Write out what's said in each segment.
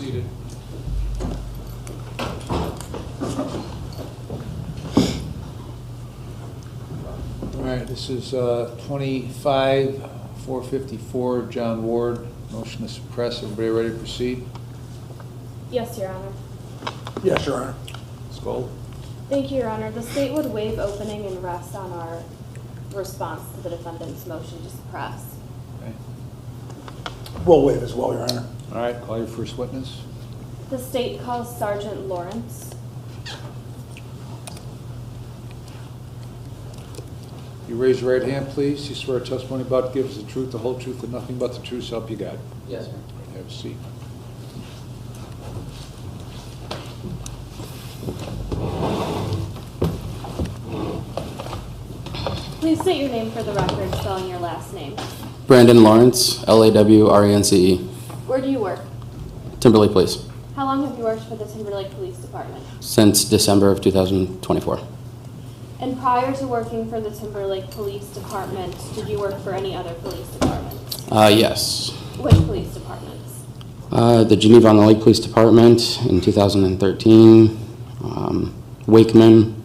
seated. All right, this is 25-454, John Ward. Motion to suppress. Everybody ready to proceed? Yes, Your Honor. Yes, Your Honor. Ms. Gold? Thank you, Your Honor. The state would waive opening and rest on our response to the defendant's motion to suppress. Okay. We'll waive as well, Your Honor. All right, call your first witness. The state calls Sergeant Lawrence. You raise your right hand, please. You swear testimony about to give us the truth, the whole truth, and nothing but the truth, so help you God. Yes, sir. Right, have a seat. Please state your name for the record, spelling your last name. Brandon Lawrence, Lawrence. Where do you work? Timberlake Police. How long have you worked for the Timberlake Police Department? Since December of 2024. And prior to working for the Timberlake Police Department, did you work for any other police departments? Yes. Which police departments? The Geneva on the Lake Police Department in 2013. Wakeman,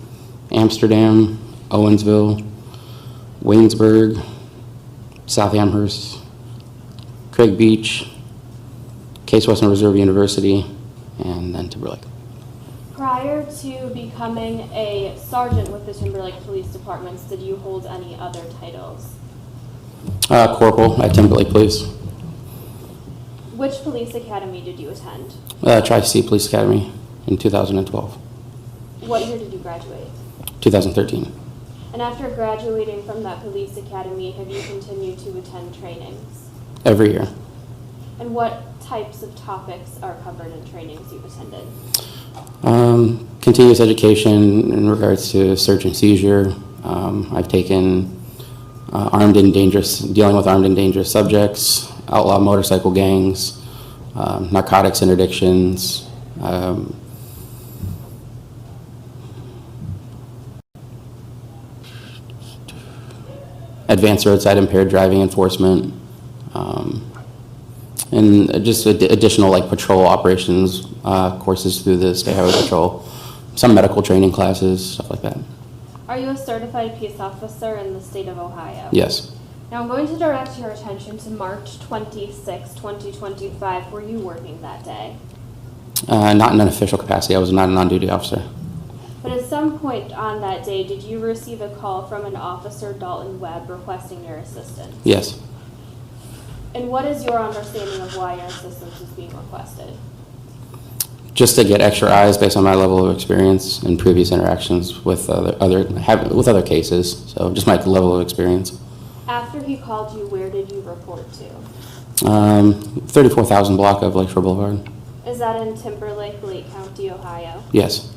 Amsterdam, Owensville, Waynesburg, South Amherst, Craig Beach, Case Western Reserve University, and then Timberlake. Prior to becoming a sergeant with the Timberlake Police Departments, did you hold any other titles? Corporal at Timberlake Police. Which police academy did you attend? Tri-C Police Academy in 2012. What year did you graduate? 2013. And after graduating from that police academy, have you continued to attend trainings? Every year. And what types of topics are covered in trainings you've attended? Continuous education in regards to search and seizure. I've taken dealing with armed and dangerous subjects, outlaw motorcycle gangs, narcotics interdictions, advanced roadside impaired driving enforcement, and just additional like patrol operations courses through the State Highway Patrol, some medical training classes, stuff like that. Are you a certified peace officer in the state of Ohio? Yes. Now I'm going to direct your attention to March 26, 2025. Were you working that day? Not in an official capacity. I was not a non-duty officer. But at some point on that day, did you receive a call from an officer, Dalton Webb, requesting your assistance? Yes. And what is your understanding of why your assistance is being requested? Just to get extra eyes based on my level of experience and previous interactions with other cases. So just my level of experience. After he called you, where did you report to? 34,000 block of Lakeshore Boulevard. Is that in Timberlake, Lake County, Ohio? Yes.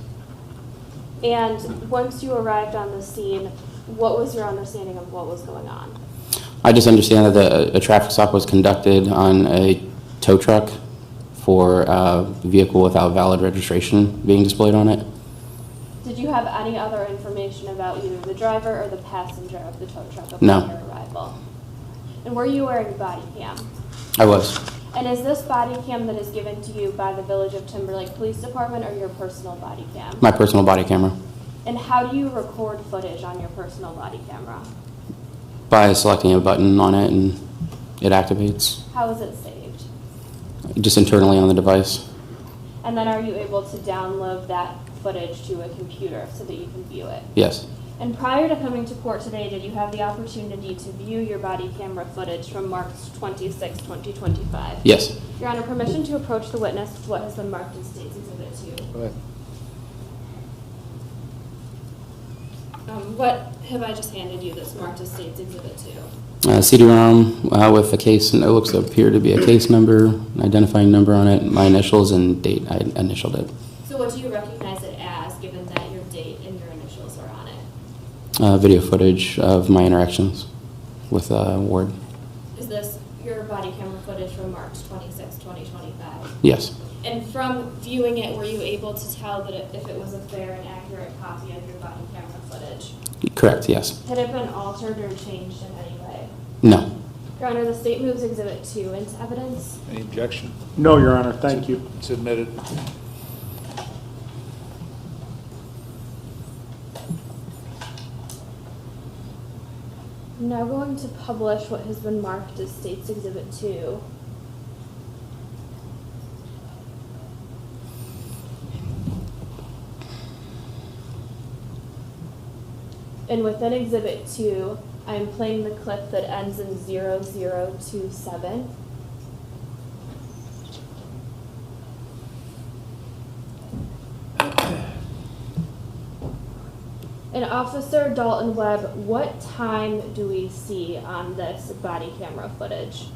And once you arrived on the scene, what was your understanding of what was going on? I just understand that a traffic stop was conducted on a tow truck for a vehicle without valid registration being displayed on it. Did you have any other information about either the driver or the passenger of the tow truck upon No. your arrival? And were you wearing body cam? I was. And is this body cam that is given to you by the Village of Timberlake Police Department or your personal body cam? My personal body camera. And how do you record footage on your personal body camera? By selecting a button on it and it activates. How is it saved? Just internally on the device. And then are you able to download that footage to a computer so that you can view it? Yes. And prior to coming to court today, did you have the opportunity to view your body camera footage from March 26, 2025? Yes. Your Honor, permission to approach the witness with what has been marked in State's Exhibit 2. Go ahead. What have I just handed you that's marked as State's Exhibit 2? CD-ROM with a case, and it looks to appear to be a case number, an identifying number on it, my initials and date I initialed it. So what do you recognize it as, given that your date and your initials are on it? Video footage of my interactions with Ward. Is this your body camera footage from March 26, 2025? Yes. And from viewing it, were you able to tell that if it was a fair and accurate copy of your body camera footage? Correct, yes. Had it been altered or changed in any way? No. Your Honor, the state moves Exhibit 2 into evidence. Any objection? No, Your Honor, thank you. It's admitted. I'm now going to publish what has been marked as State's Exhibit 2. And within Exhibit 2, I am playing the clip that ends in 0027. And Officer Dalton Webb, what time do we see on this body camera footage?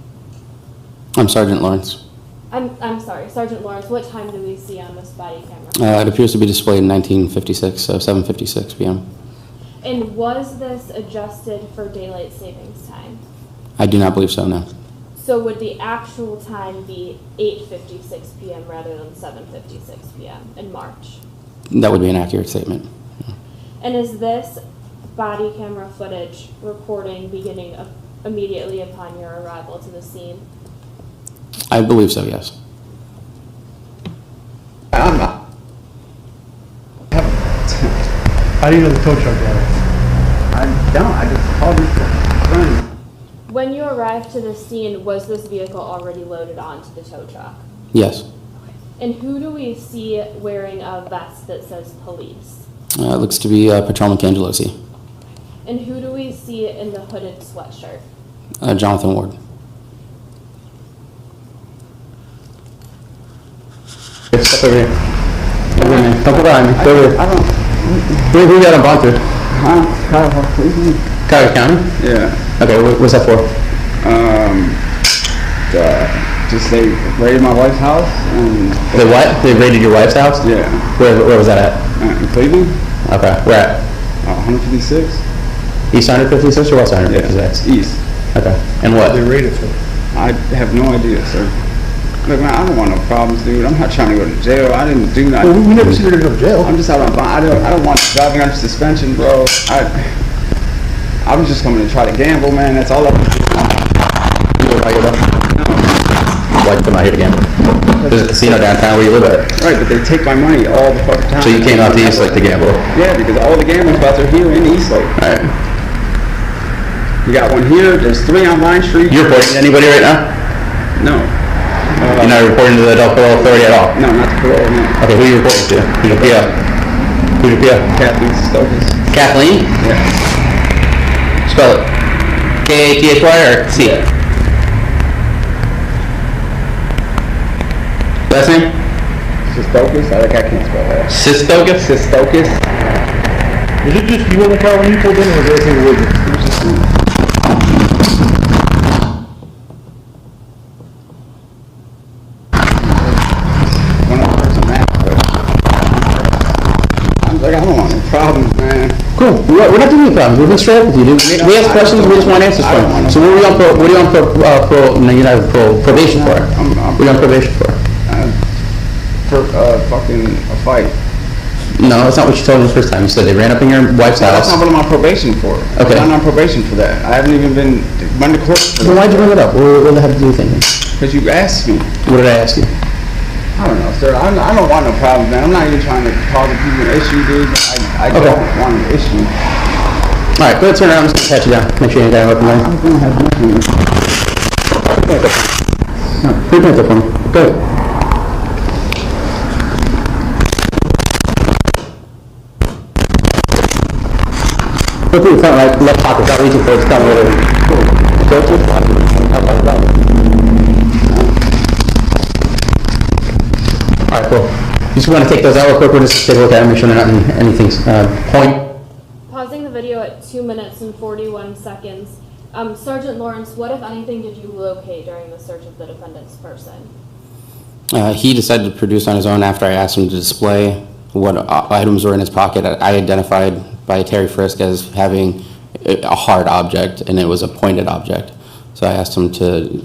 I'm Sergeant Lawrence. I'm sorry, Sergeant Lawrence, what time do we see on this body camera? It appears to be displayed in 1956, so 7:56 p.m. And was this adjusted for daylight savings time? I do not believe so, no. So would the actual time be 8:56 p.m. rather than 7:56 p.m. in March? That would be an accurate statement. And is this body camera footage recording beginning immediately upon your arrival to the scene? I believe so, yes. I'm not. How do you know the tow truck driver? I don't. I just called this friend. When you arrived to the scene, was this vehicle already loaded onto the tow truck? Yes. And who do we see wearing a vest that says police? It looks to be Patrolman Cangelosi. And who do we see in the hooded sweatshirt? Jonathan Ward. Step over here. Over here, man. Don't go behind me. Go over here. I don't. Who got on bond to? Cuyahoga Cuyahoga County? Yeah. Okay, what's that for? Just they raided my wife's house and. They what? They raided your wife's house? Yeah. Where was that at? In Cleveland. Okay, where at? 156. East 156 or West 156? East. Okay, and what? They rated for. I have no idea, sir. Look, man, I don't want no problems, dude. I'm not trying to go to jail. I didn't do nothing. Well, we never see her to go to jail. I'm just out on bond. I don't want driving under suspension, bro. I was just coming to try to gamble, man. That's all I was doing. Why come out here to gamble? There's a casino downtown where you live at. Right, but they take my money all the fucking time. So you came out to Eastlake to gamble? Yeah, because all the gambling spots are here in Eastlake. Alright. You got one here. There's 3 on Vine Street. You reporting to anybody right now? No. You're not reporting to the Adult Parole Authority at all? No, not the parole, no. Okay, who are you reporting to? Who's your PO? Who's your PO? Kathleen Stokes. Kathleen? Yeah. Spell it. K-A-T-H-Y or C? Last name? Stokes? I can't spell that. Sistokis? Stokes. Is it just you in the car when you pulled in, or was everything with you? One other person, Mapp. I'm like, I don't want no problems, man. Cool. We're not doing any problems. We're being straight up with you, dude. We ask questions, we just want answers I from don't want you. no So what are you on probation for? I'm What are you on probation for? for fucking a fight. No, that's not what you told me the first time. You said they ran up in your wife's That's house. not what I'm on probation for. Okay. I'm not on probation for that. I haven't even been to court for Then why'd you bring it up? What did that have to do with anything? because you asked me. What did I ask you? I don't know, sir. I don't want no problems, man. I'm not even trying to cause a people an issue, dude. I Okay. don't want an issue. All right, go ahead, turn around. I'm just gonna pat you down. Make sure you ain't got an open line. I'm gonna have nothing. Put your hands up for me. Go ahead. Go through the front right, left pocket, without reaching for it, just tell me whatever. Go through the pocket. All right, cool. You just want to take those out real quick, we'll just take a look at them, make sure they're not in anything's point. Pausing the video at 2 minutes and 41 seconds. Sergeant Lawrence, what, if anything, did you locate during the search of the defendant's person? He decided to produce on his own after I asked him to display what items were in his pocket. I identified by Terry Frisk as having a hard object, and it was a pointed object. So I asked him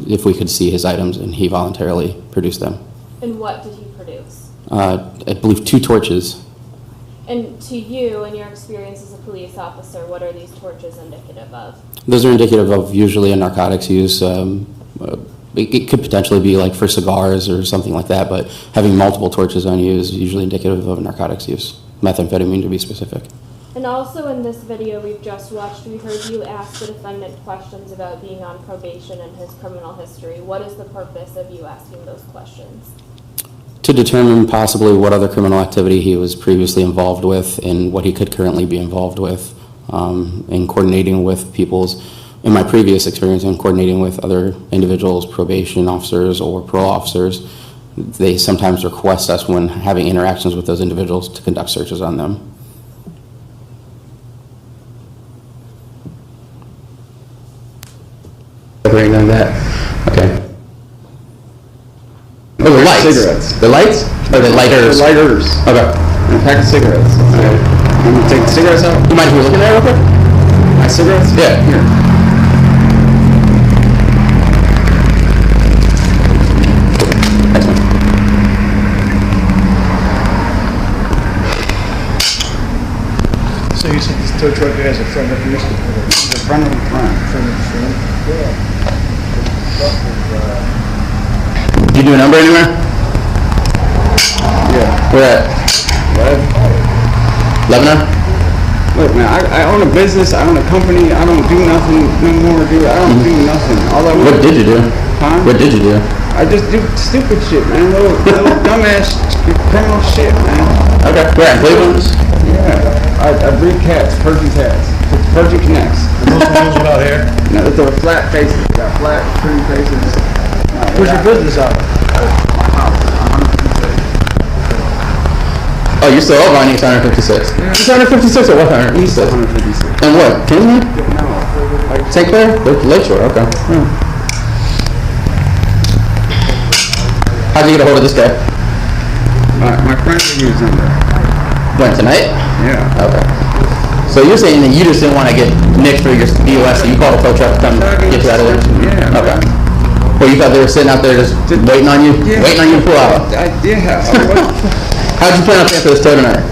if we could see his items, and he voluntarily produced them. And what did he produce? I believe 2 torches. And to you, in your experience as a police officer, what are these torches indicative of? Those are indicative of usually a narcotics use. It could potentially be like for cigars or something like that, but having multiple torches on you is usually indicative of narcotics use, methamphetamine to be specific. And also in this video we've just watched, we heard you ask the defendant questions about being on probation and his criminal history. What is the purpose of you asking those questions? To determine possibly what other criminal activity he was previously involved with and what he could currently be involved with, in coordinating with in my previous experience, in coordinating with other individuals, probation officers or parole officers. They sometimes request us when having interactions with those individuals to conduct searches on them. Agreeing on that? Okay. Oh, the lights. Cigarettes. The lights? Or the lighters? The lighters. Okay. And a pack of cigarettes. Okay. You want me to take the cigarettes out? You mind if we look in there real quick? My cigarettes? Yeah. Here. Thanks, man. So you said this tow truck has a front up here? The front of the front. Did you do a number anywhere? Yeah. Where at? Webb. Lebanon? Look, man, I own a business, I own a company, I don't do nothing no more, dude. I don't do nothing. All I What want, did you do? Huh? What did you do? I just do stupid shit, man. Little dumbass criminal shit, man. Okay. Where at? Cleveland? Yeah. I breed cats, Persian cats. Persian connects. Most of those without hair? No, they're flat faces. Got flat, pretty faces. Where's your business out? Oh, you're still over on East 156. East 156 or what? East 156. And what? Kingsman? No. Like, St. Clair? Lakeshore, okay. How'd you get a hold of this guy? my friend was in there. When, tonight? Yeah. Okay. So you're saying that you just didn't want to get nicked for your BOS, so you called a tow truck to come get you out of there? Yeah. Okay. Well, you thought they were sitting out there just waiting on you? Yeah. Waiting on you to pull out? Yeah. How'd you plan on paying for this tow tonight?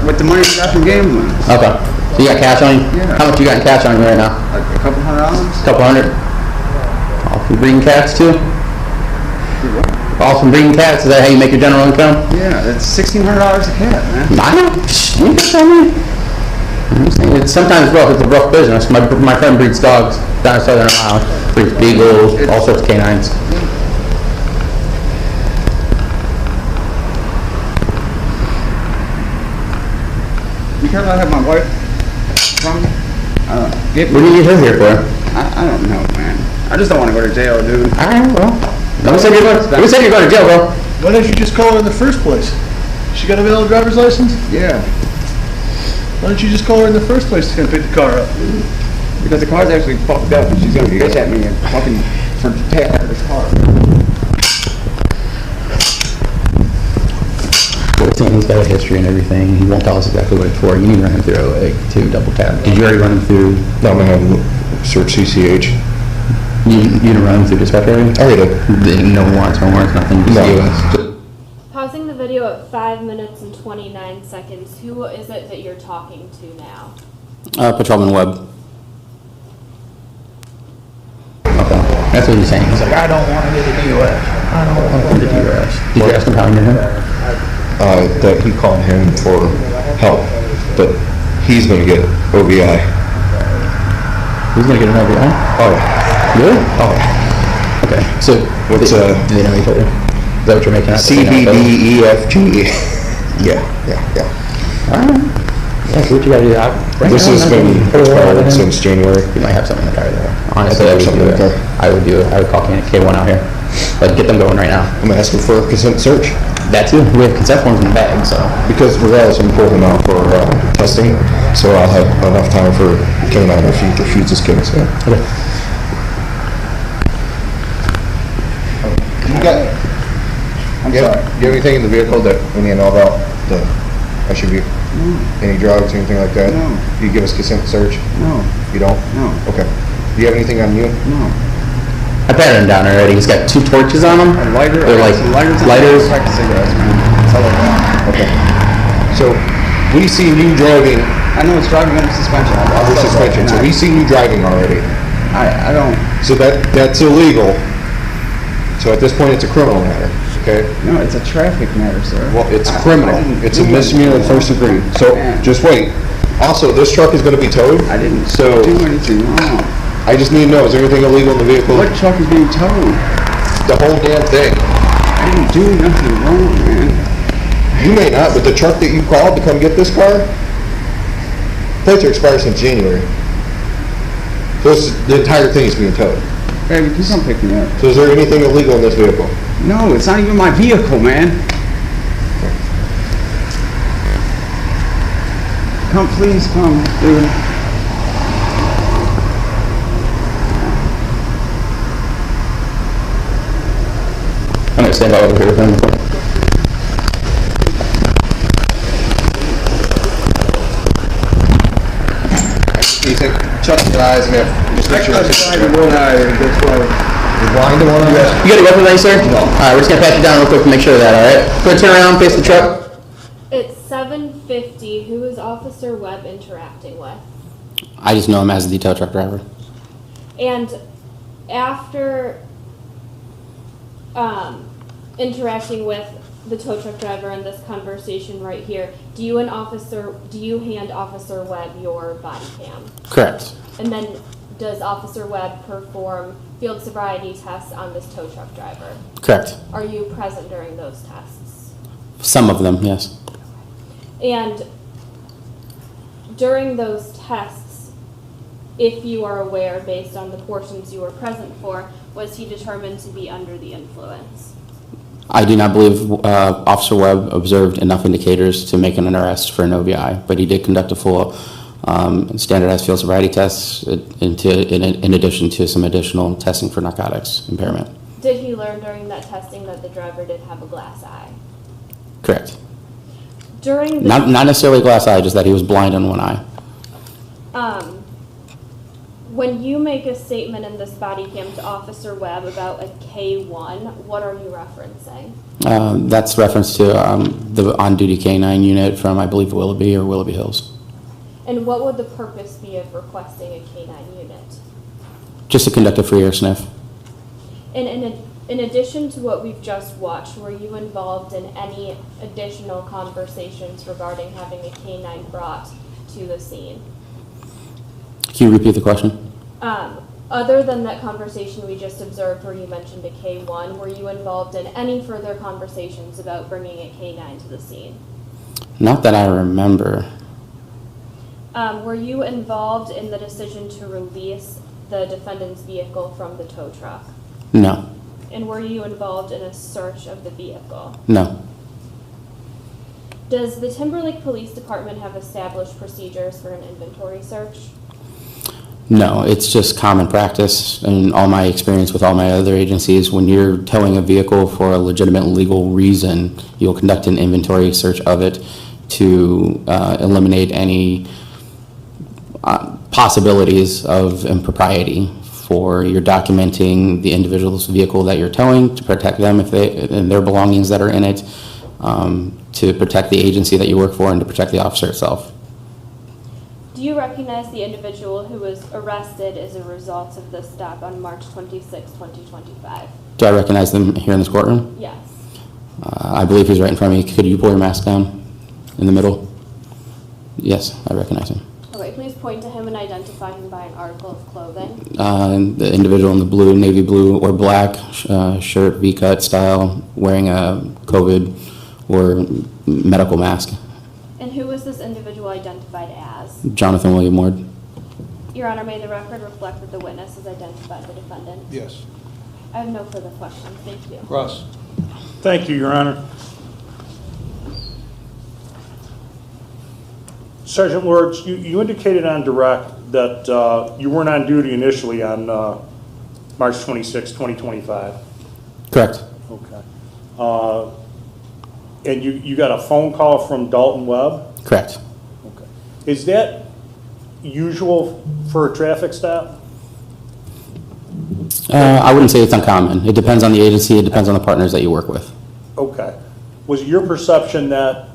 With the money I got from gambling. Okay. So you got cash on you? Yeah. How much you got in cash on you right now? Like a couple $100. Couple hundred? All from breeding cats too? All from breeding cats, is that how you make your general income? Yeah, that's $1,600 a cat, man. I know. You can tell me. It's sometimes rough. It's a rough business. My friend breeds dogs down in Southern Ohio. Breeds beagles, all sorts of canines. Because I have my wife from me, What do you need her here for? I don't know, man. I just don't want to go to jail, dude. Alright, well. Who said you're going to jail, bro? Why didn't you just call her in the first place? She got a valid driver's license? Yeah. Why don't you just call her in the first place to come pick the car up? Because the car's actually fucked up and she's going to bitch at me and fucking tear out of this car. He's got a history and everything. He won't tell us exactly what it's for. You need to run him through OA to double tap. Did you already run him through? No, I'm gonna search CCH. You didn't run him through dispatch already? I did. No warrants, nothing. Just No. US. Pausing the video at 5 minutes and 29 seconds, who is it that you're talking to now? Patrolman Webb. Okay. That's what he's saying. He's like, I don't want to get a DUS. I don't want to get a DUS. Did you ask him how he knew him? That he called him for help, but he's gonna get OVI. He's going to get an OVI? Oh, yeah. Really? Oh, yeah. Okay. So, What's, do they know each other? Is that what you're making out? CBDEFG. Yeah. Alright. Yeah, see what you gotta do. This has been expired since January. You might have something in the car there. Honestly, I think there's something in the car. I would call K1 out here. Like, get them going right now. I'm gonna ask him for a consent search That too. We have consent forms in the bag, so. because regardless, I'm pulling him out for testing, so I'll have enough time for K9 if he refuses kids. So. Okay. You got? I'm You sorry. have anything in the vehicle that we need to know about? That I should be? Any drugs, anything like that? No. You give us consent search? No. You don't? No. Okay. Do you have anything on you? No. I patted him down already. He's got 2 torches on him. A lighter. They're like some lighters. lighters. Pack of cigarettes, man. That's all I got. Okay. So, we seen you driving I know it's driving under suspension. under suspension, so we seen you driving already. I don't, So that's illegal. So at this point, it's a criminal matter, okay? no, it's a traffic matter, sir. Well, it's I criminal. didn't It's a do misdemeanor anything first wrong. degree. So Man. just wait. Also, this truck is gonna be towed. I didn't So do anything wrong. I just need to know, is there anything illegal in the vehicle? What truck is being towed? The whole damn thing. I didn't do nothing wrong, man. You may not, but the truck that you called to come get this car, plates are expired since January. So the entire thing is being towed. Baby, please come pick me up. So is there anything illegal in this vehicle? No, it's not even my vehicle, man. Come, please, come, dude. I'm gonna stand by over here with him. You think, shut your eyes and just make sure. one eye, that's why. You're blind to one eye? You got a weapon today, sir? No. All right, we're just gonna pat you down real quick to make sure of that, all right? Go ahead, turn around, face the truck. It's 7:50. Who is Officer Webb interacting with? I just know him as the tow truck driver. And after interacting with the tow truck driver in this conversation right here, do you hand Officer Webb your body cam? Correct. And then does Officer Webb perform field sobriety tests on this tow truck driver? Correct. Are you present during those tests? Some of them, yes. And during those tests, if you are aware, based on the portions you were present for, was he determined to be under the influence? I do not believe Officer Webb observed enough indicators to make an arrest for an OVI, but he did conduct a full standardized field sobriety tests in addition to some additional testing for narcotics impairment. Did he learn during that testing that the driver did have a glass eye? Correct. During the Not necessarily a glass eye, just that he was blind in one eye. when you make a statement in this body cam to Officer Webb about a K1, what are you referencing? That's reference to the on-duty K-9 unit from, I believe, Willoughby or Willoughby Hills. And what would the purpose be of requesting a K-9 unit? Just to conduct a free air sniff. And in addition to what we've just watched, were you involved in any additional conversations regarding having a K-9 brought to the scene? Can you repeat the question? Other than that conversation we just observed where you mentioned a K1, were you involved in any further conversations about bringing a K9 to the scene? Not that I remember. Were you involved in the decision to release the defendant's vehicle from the tow truck? No. And were you involved in a search of the vehicle? No. Does the Timberlake Police Department have established procedures for an inventory search? No, it's just common practice and all my experience with all my other agencies. When you're towing a vehicle for a legitimate legal reason, you'll conduct an inventory search of it to eliminate any possibilities of impropriety. For you're documenting the individual's vehicle that you're towing to protect them and their belongings that are in it, to protect the agency that you work for and to protect the officer itself. Do you recognize the individual who was arrested as a result of this stop on March 26, 2025? Do I recognize them here in this courtroom? Yes. I believe he's right in front of me. Could you pull your mask down in the middle? Yes, I recognize him. Okay, please point to him and identify him by an article of clothing. The individual in the blue, navy blue or black shirt, V-cut style, wearing a COVID or medical mask. And who was this individual identified as? Jonathan William Ward. Your Honor, may the record reflect that the witness has identified the defendant? Yes. I have no further questions. Thank you. Ross? Thank you, Your Honor. Sergeant Lords, you indicated on direct that you weren't on duty initially on March 26, 2025. Correct. Okay. And you got a phone call from Dalton Webb? Correct. Okay. Is that usual for a traffic stop? I wouldn't say it's uncommon. It depends on the agency. It depends on the partners that you work with. Okay. Was it your perception that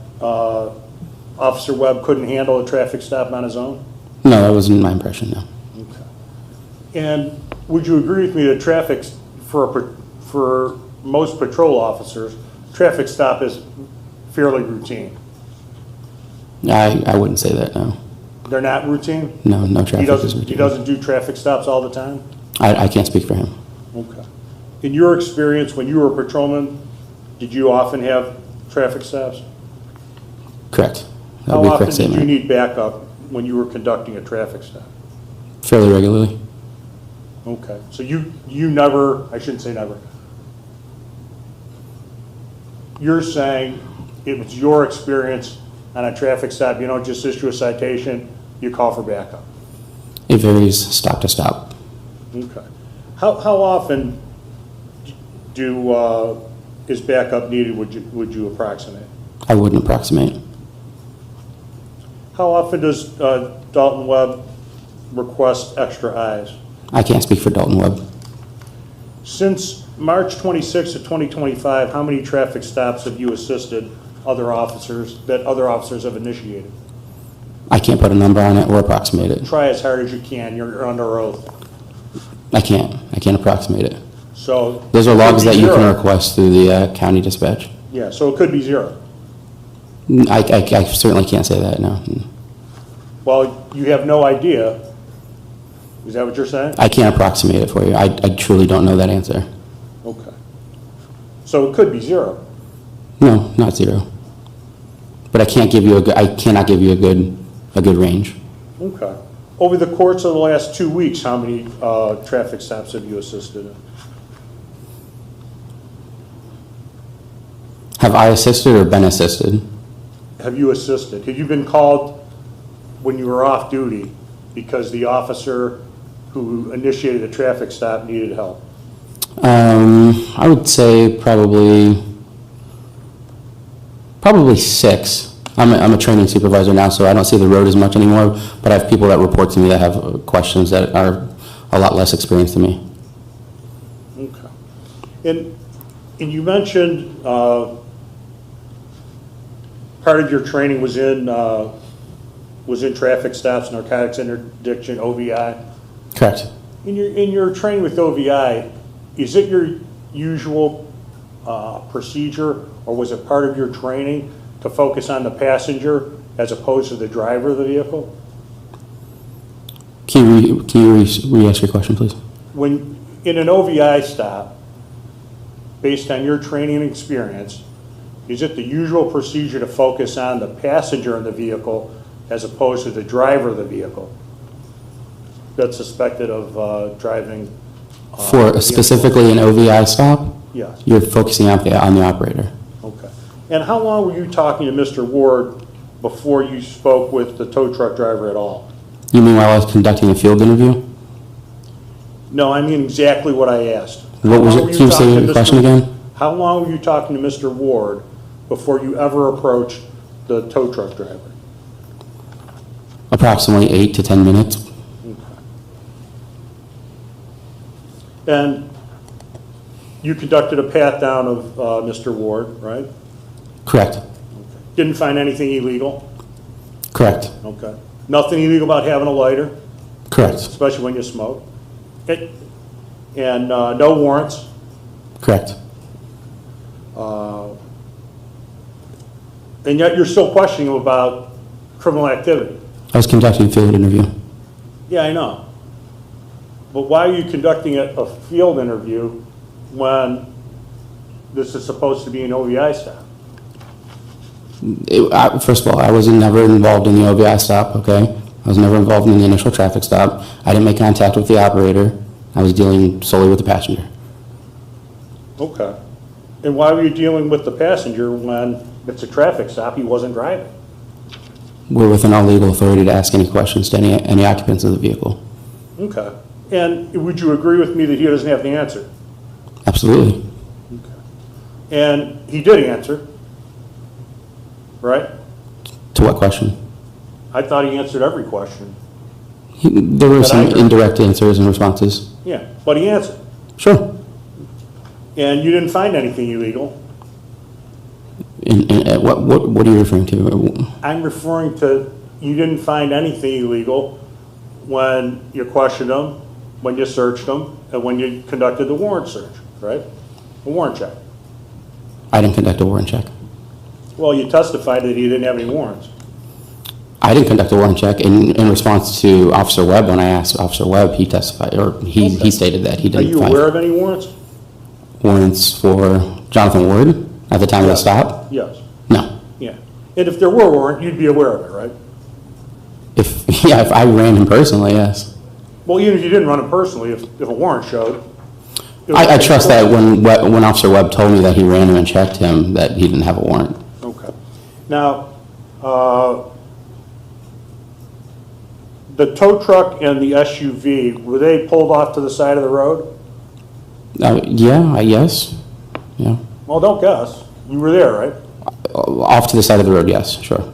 Officer Webb couldn't handle a traffic stop on his own? No, that wasn't my impression, no. Okay. And would you agree with me that for most patrol officers, traffic stop is fairly routine? I wouldn't say that, no. They're not routine? No, no He traffic is routine. doesn't do traffic stops all the time? I can't speak for him. Okay. In your experience, when you were a patrolman, did you often have traffic stops? Correct. That How would be a often correct did you statement. need backup when you were conducting a traffic stop? Fairly regularly. Okay, so you never, I shouldn't say never. You're saying it was your experience on a traffic stop, you don't just issue a citation, you call for backup? It varies stop to stop. Okay. How often is backup needed, would you approximate? I wouldn't approximate. How often does Dalton Webb request extra eyes? I can't speak for Dalton Webb. Since March 26th of 2025, how many traffic stops have you assisted other officers have initiated? I can't put a number on it or approximate it. Try as hard as you can, you're under oath. I can't approximate it. So. Those are it could logs be that you zero. can request through the county dispatch. Yeah, so it could be zero. I certainly can't say that, no. Well, you have no idea. Is that what you're saying? I can't approximate it for you. I truly don't know that answer. Okay. So it could be zero. No, not zero. But I cannot give you a good range. Okay. Over the course of the last 2 weeks, how many traffic stops have you assisted in? Have I assisted or been assisted? Have you assisted? Have you been called when you were off duty because the officer who initiated the traffic stop needed help? I would say probably 6. I'm a training supervisor now, so I don't see the road as much anymore, but I have people that report to me that have questions that are a lot less experienced than me. Okay. And you mentioned part of your training was in traffic stops, narcotics interdiction, OVI. Correct. In your training with OVI, is it your usual procedure, or was it part of your training to focus on the passenger as opposed to the driver of the vehicle? Can you re-ask your question, please? When in an OVI stop, based on your training and experience, is it the usual procedure to focus on the passenger in the vehicle as opposed to the driver of the vehicle that's suspected of driving? For specifically an OVI stop, Yes. you're focusing on the operator. Okay. And how long were you talking to Mr. Ward before you spoke with the tow truck driver at all? You mean while I was conducting a field interview? No, I mean exactly what I asked. What was it? Can you say the question again? How long were you talking to Mr. Ward before you ever approached the tow truck driver? Approximately 8 to 10 minutes. And you conducted a pat down of Mr. Ward, right? Correct. Didn't find anything illegal? Correct. Okay. Nothing illegal about having a lighter, Correct. especially when you smoke? And no warrants? Correct. And yet you're still questioning him about criminal activity? I was conducting a field interview. Yeah, I know. But why are you conducting a field interview when this is supposed to be an OVI stop? First of all, I was never involved in the OVI stop, okay? I was never involved in the initial traffic stop. I didn't make contact with the operator. I was dealing solely with the passenger. Okay. And why were you dealing with the passenger when it's a traffic stop, he wasn't driving? We're within our legal authority to ask any questions to any occupants of the vehicle. Okay. And would you agree with me that he doesn't have the answer? Absolutely. And he did answer, right? To what question? I thought he answered every question. There were But some I heard- indirect answers and responses. Yeah, but he answered. Sure. And you didn't find anything illegal? What are you referring to? I'm referring to, you didn't find anything illegal when you questioned him, when you searched him, and when you conducted the warrant search, right? A warrant check. I didn't conduct a warrant check. Well, you testified that he didn't have any warrants. I didn't conduct a warrant check. In response to Officer Webb, when I asked Officer Webb, he testified, or he stated that he Are didn't you find aware of any warrants? warrants for Jonathan Ward at the time of the stop. Yes. No. Yeah. And if there were a warrant, you'd be aware of it, right? If I ran him personally, yes. Well, even if you didn't run it personally, if a warrant showed. I trust that when Officer Webb told me that he ran him and checked him, that he didn't have a warrant. Okay. Now, the tow truck and the SUV, were they pulled off to the side of the road? Yeah, yes. Yeah. Well, don't guess. You were there, right? Off to the side of the road, yes, sure.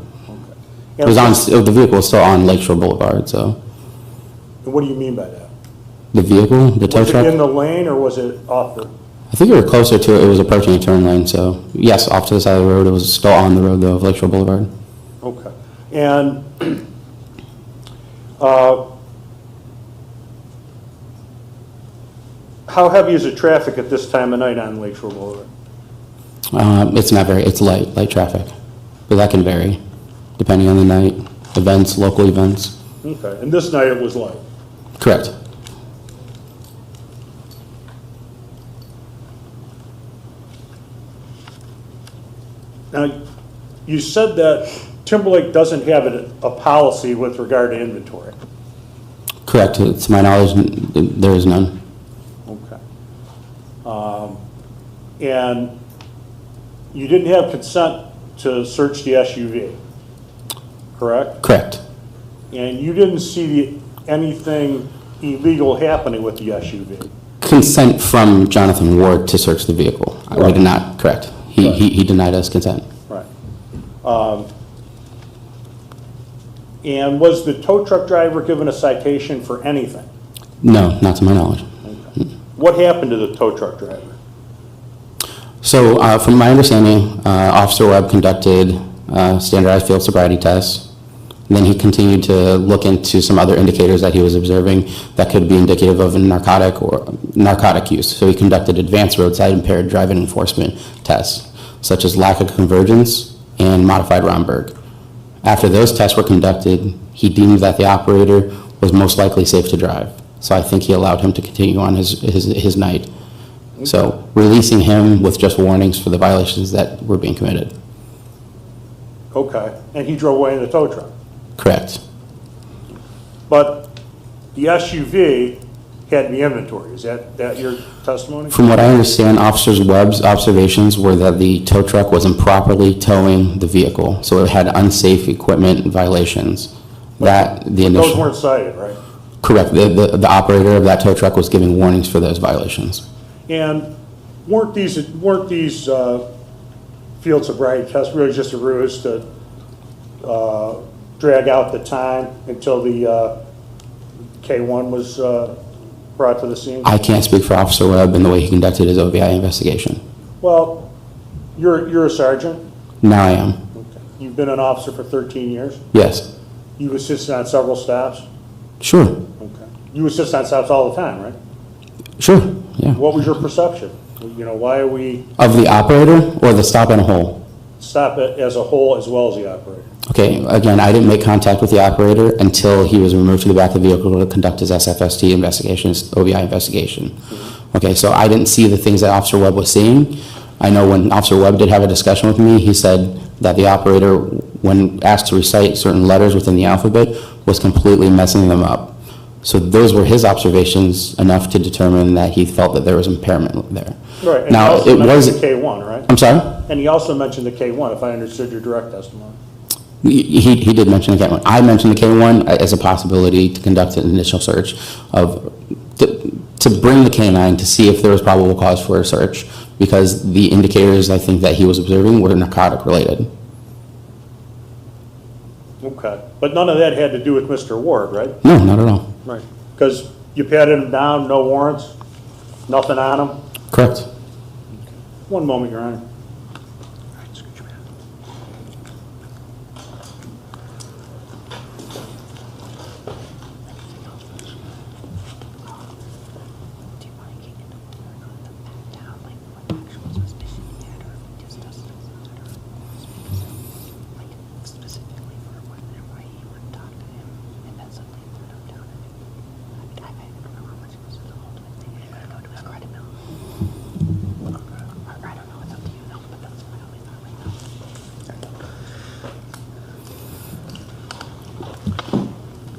It And was on, the vehicle was still on Lakeshore Boulevard, so. And what do you mean by that? The vehicle, the tow Was it truck? in the lane or was it off the? I think we were closer to it. It was approaching a turn lane, so yes, off to the side of the road. It was still on the road, though, of Lakeshore Boulevard. Okay. And how heavy is the traffic at this time of night on Lakeshore Boulevard? It's not very, it's light traffic, but that can vary depending on the night, events, local events. Okay. And this night it was light? Correct. Now, you said that Timberlake doesn't have a policy with regard to inventory. Correct. To my knowledge, there is none. Okay. And you didn't have consent to search the SUV, correct? Correct. And you didn't see anything illegal happening with the SUV? Consent from Jonathan Ward to search the vehicle. Right. We did not, correct. He denied us consent. Right. And was the tow truck driver given a citation for anything? No, not to my knowledge. What happened to the tow truck driver? So, from my understanding, Officer Webb conducted standardized field sobriety tests. And then he continued to look into some other indicators that he was observing that could be indicative of a narcotic use. So he conducted advanced roadside impaired driving enforcement tests, such as lack of convergence and modified Romberg. After those tests were conducted, he deemed that the operator was most likely safe to drive. So I think he allowed him to continue on his night. So releasing him with just warnings for the violations that were being committed. Okay. And he drove away in the tow truck? Correct. But the SUV had the inventory. Is that your testimony? From what I understand, Officer Webb's observations were that the tow truck was improperly towing the vehicle, so it had unsafe equipment violations. Those weren't cited, right? Correct. The operator of that tow truck was giving warnings for those violations. And weren't these field sobriety tests really just a ruse to drag out the time until the K1 was brought to the scene? I can't speak for Officer Webb and the way he conducted his OVI investigation. Well, you're a sergeant? Now I am. Okay. You've been an officer for 13 years? Yes. You assisted on several stops? Sure. Okay. You assist on stops all the time, right? Sure. Yeah. What was your perception? Why are we Of the operator or the stop in a whole? stop it as a whole as well as the operator? Okay, again, I didn't make contact with the operator until he was removed to the back of the vehicle to conduct his SFST investigation, his OVI investigation. Okay, so I didn't see the things that Officer Webb was seeing. I know when Officer Webb did have a discussion with me, he said that the operator, when asked to recite certain letters within the alphabet, was completely messing them up. So those were his observations enough to determine that he felt that there was impairment there. Right, and Now, he also it was, mentioned the K1, right? I'm sorry? And he also mentioned the K1, if I understood your direct testimony. He did mention the K1. I mentioned the K1 as a possibility to conduct an initial search to bring the K9 to see if there was probable cause for a search, because the indicators I think that he was observing were narcotic related. Okay, but none of that had to do with Mr. Ward, right? No, not at all. Right. Because you patted him down, no warrants, nothing on him? Correct. One moment, Your Honor.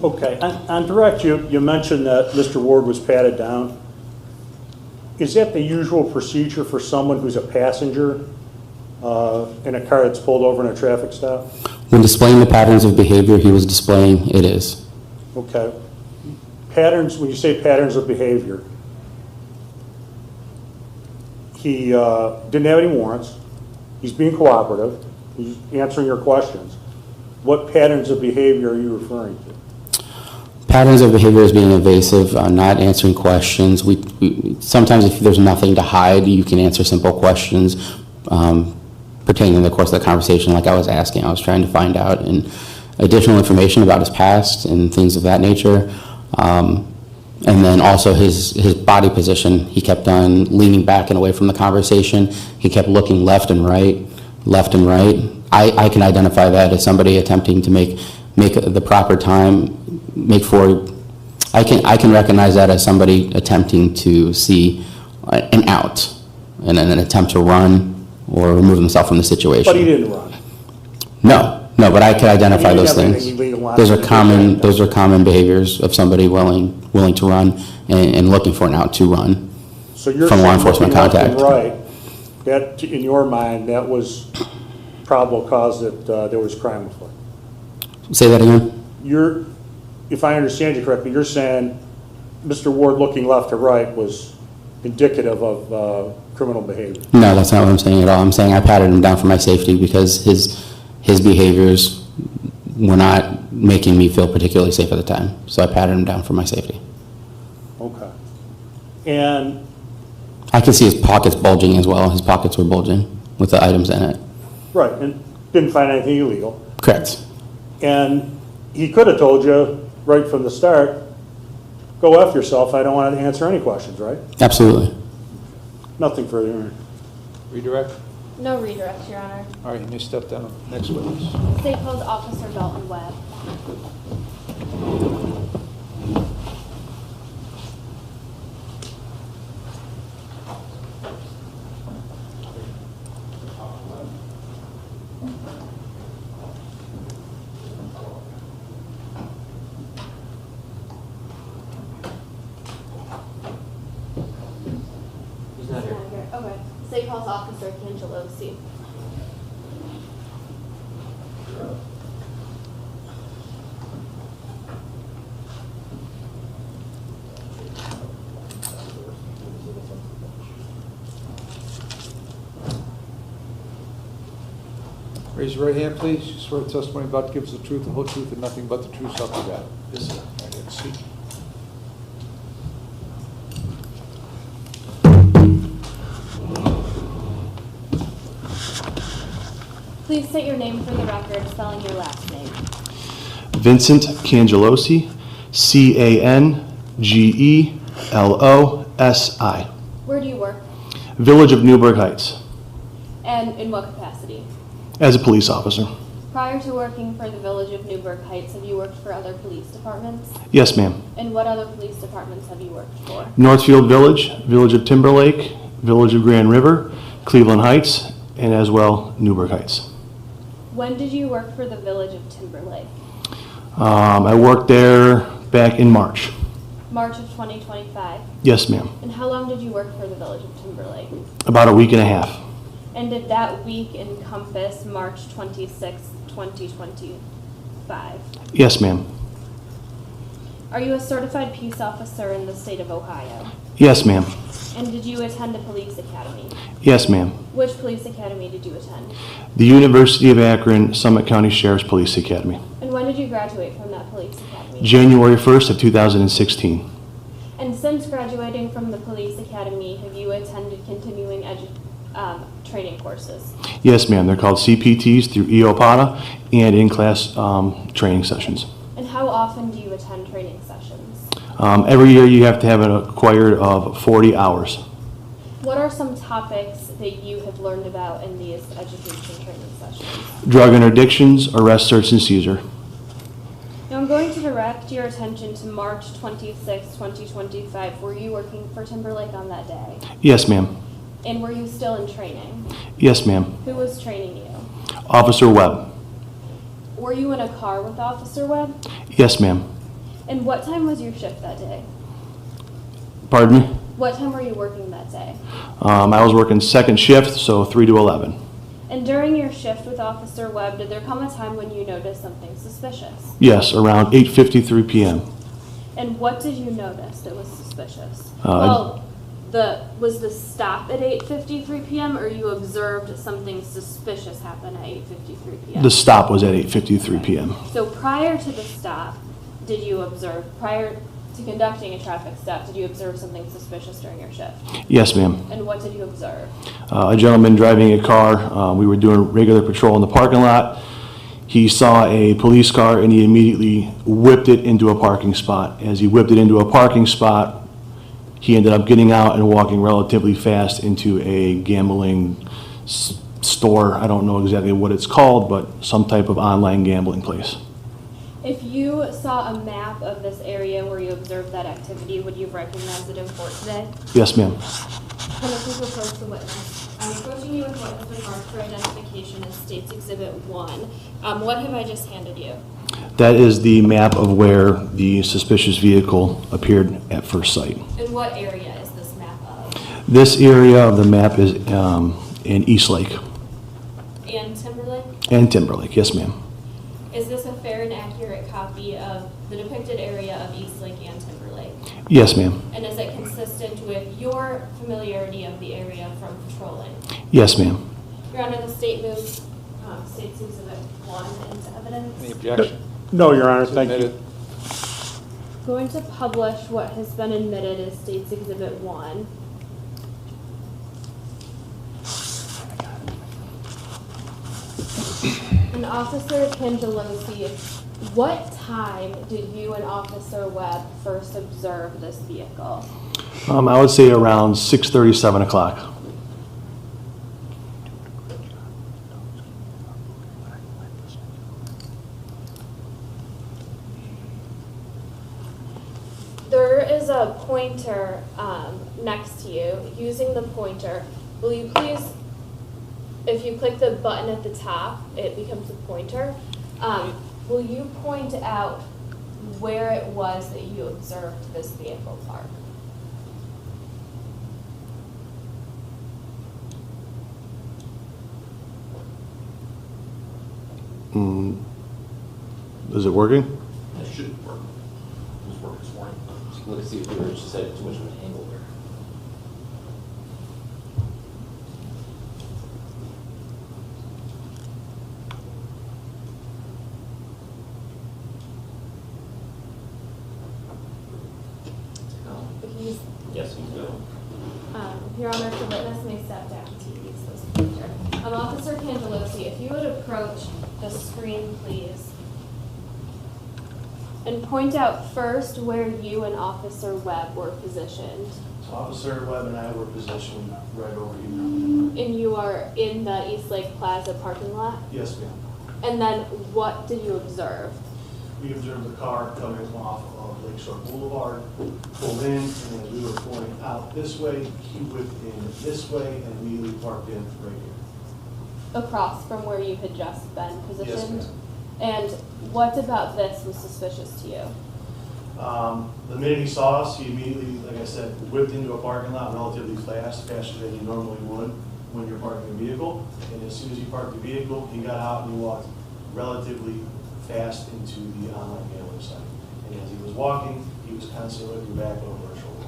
Okay, on direct, you mentioned that Mr. Ward was patted down. Is that the usual procedure for someone who's a passenger in a car that's pulled over in a traffic stop? When displaying the patterns of behavior he was displaying, it is. Okay. Patterns, when you say patterns of behavior, he didn't have any warrants, he's being cooperative, he's answering your questions. What patterns of behavior are you referring to? Patterns of behavior is being evasive, not answering questions. We sometimes if there's nothing to hide, you can answer simple questions pertaining to the course of the conversation like I was asking. I was trying to find out additional information about his past and things of that nature. And then also his body position. He kept on leaning back and away from the conversation. He kept looking left and right. I can identify that as somebody attempting to make the proper time, I can recognize that as somebody attempting to see an out and an attempt to run or remove himself from the situation. But he didn't run. No, but I can identify He didn't those have things. anything illegal on Those him. are common behaviors of somebody willing to run and looking for an out to run. So you're from law saying enforcement looking left and contact. right, that, in your mind, that was probable cause that there was crime afoot. Say that again? If I understand you correctly, you're saying Mr. Ward looking left or right was indicative of criminal behavior. No, that's not what I'm saying at all. I'm saying I patted him down for my safety because his behaviors were not making me feel particularly safe at the time. So I patted him down for my safety. Okay. And I can see his pockets bulging as well. His pockets were bulging with the items in it. right, and didn't find anything illegal. Correct. And he could have told you right from the start, go F yourself, I don't want to answer any questions, right? Absolutely. Nothing further. Redirect? No redirect, Your Honor. All right, you may step down. Next witness. State Code Officer Dalton Webb. He's not here. Okay. State House Officer Cangelosi. Raise your right hand, please. You swear the testimony about to give us the truth, the whole truth, and nothing but the truth, so help you God. Yes, sir. All right, have a seat. Please state your name for the record, spelling your last name. Vincent Cangelosi, Cangelosi. Where do you work? Village of Newburgh Heights, And in what capacity? as a police officer. Prior to working for the Village of Newburgh Heights, have you worked for other police departments? Yes, ma'am. And what other police departments have you worked for? Northfield Village, Village of Timberlake, Village of Grand River, Cleveland Heights, and as well Newburgh Heights. When did you work for the Village of Timberlake? I worked there back in March. March of 2025. Yes, ma'am. And how long did you work for the Village of Timberlake? About a week and a half. And did that week encompass March 26, 2025? Yes, ma'am. Are you a certified peace officer in the state of Ohio? Yes, ma'am. And did you attend a police academy? Yes, ma'am. Which police academy did you attend? The University of Akron Summit County Sheriff's Police Academy. And when did you graduate from that police academy? January 1st of 2016. And since graduating from the police academy, have you attended continuing training courses? Yes, ma'am. They're called CPTs through EOPATA and in-class training sessions. And how often do you attend training sessions? Every year you have to have an acquired of 40 hours. What are some topics that you have learned about in these education training sessions? Drug interdictions, arrest, search, and seizure. Now I'm going to direct your attention to March 26, 2025. Were you working for Timberlake on that day? Yes, ma'am. And were you still in training? Yes, ma'am. Who was training you? Officer Webb. Were you in a car with Officer Webb? Yes, ma'am. And what time was your shift that day? Pardon me? What time were you working that day? I was working second shift, so 3 to 11. And during your shift with Officer Webb, did there come a time when you noticed something suspicious? Yes, around 8:53 p.m. And what did you notice that was suspicious? Uh, Was the stop at 8:53 p.m. or you observed something suspicious happen at 8:53 p.m.? The stop was at 8:53 p.m. So prior to the stop, prior to conducting a traffic stop, did you observe something suspicious during your shift? Yes, ma'am. And what did you observe? A gentleman driving a car. We were doing regular patrol in the parking lot. He saw a police car and he immediately whipped it into a parking spot. As he whipped it into a parking spot, he ended up getting out and walking relatively fast into a gambling store. I don't know exactly what it's called, but some type of online gambling place. If you saw a map of this area where you observed that activity, would you recognize it in court today? Yes, ma'am. Can I please approach the witness? I'm approaching you with what has been marked for identification as State's Exhibit 1. What have I just handed you? That is the map of where the suspicious vehicle appeared at first sight. And what area is this map of? This area of the map is in Eastlake And Timberlake? and Timberlake. Yes, ma'am. Is this a fair and accurate copy of the depicted area of Eastlake and Timberlake? Yes, ma'am. And is it consistent with your familiarity of the area from patrolling? Yes, ma'am. Your Honor, the state moves State's Exhibit 1 into evidence. Any objection? No, Your Honor, It's thank you. admitted. Going to publish what has been admitted as State's Exhibit 1. And Officer Cangelosi, what time did you and Officer Webb first observe this vehicle? I would say around 6:30, 7 o'clock. There is a pointer next to you. Using the pointer, will you please, if you click the button at the top, it becomes a pointer. Will you point out where it was that you observed this vehicle park? Is it working? It should work. It was working this morning. Just look and see if there was just too much of an angle there. Yes, he's good. Your Honor, the witness may step down to use this pointer. Officer Cangelosi, if you would approach the screen, please. And point out first where you and Officer Webb were positioned. So Officer Webb and I were positioned right over here. And you are in the Eastlake Plaza parking lot? Yes, ma'am. And then what did you observe? We observed the car coming off of Lakeshore Boulevard, pulled in, and as we were pulling out this way, he whipped in this way and immediately parked in right here. Across from where you had just been positioned? Yes, ma'am. And what about this was suspicious to you? The minute he saw us, he immediately, like I said, whipped into a parking lot relatively fast, faster than you normally would when you're parking a vehicle. And as soon as he parked the vehicle, he got out and he walked relatively fast into the online gambling site. And as he was walking, he was constantly looking back over our shoulder.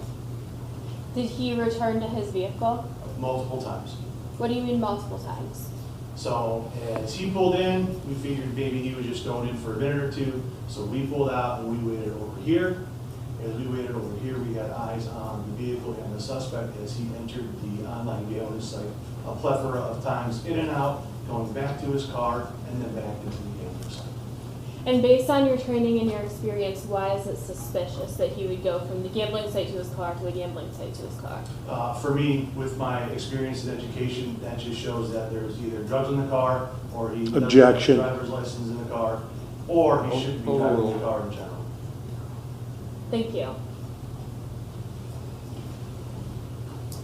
Did he return to his vehicle? Multiple times. What do you mean multiple times? So as he pulled in, we figured maybe he was just going in for a minute or two. So we pulled out and we waited over here. As we waited over here, we had eyes on the vehicle and the suspect as he entered the online gambling site a plethora of times, in and out, going back to his car and then back into the gambling site. And based on your training and your experience, why is it suspicious that he would go from the gambling site to his car to the gambling site to his car? For me, with my experience and education, that just shows that there's either drugs in the car or he doesn't have a Objection. driver's license in the car. Or he shouldn't be driving the car in general. Thank you.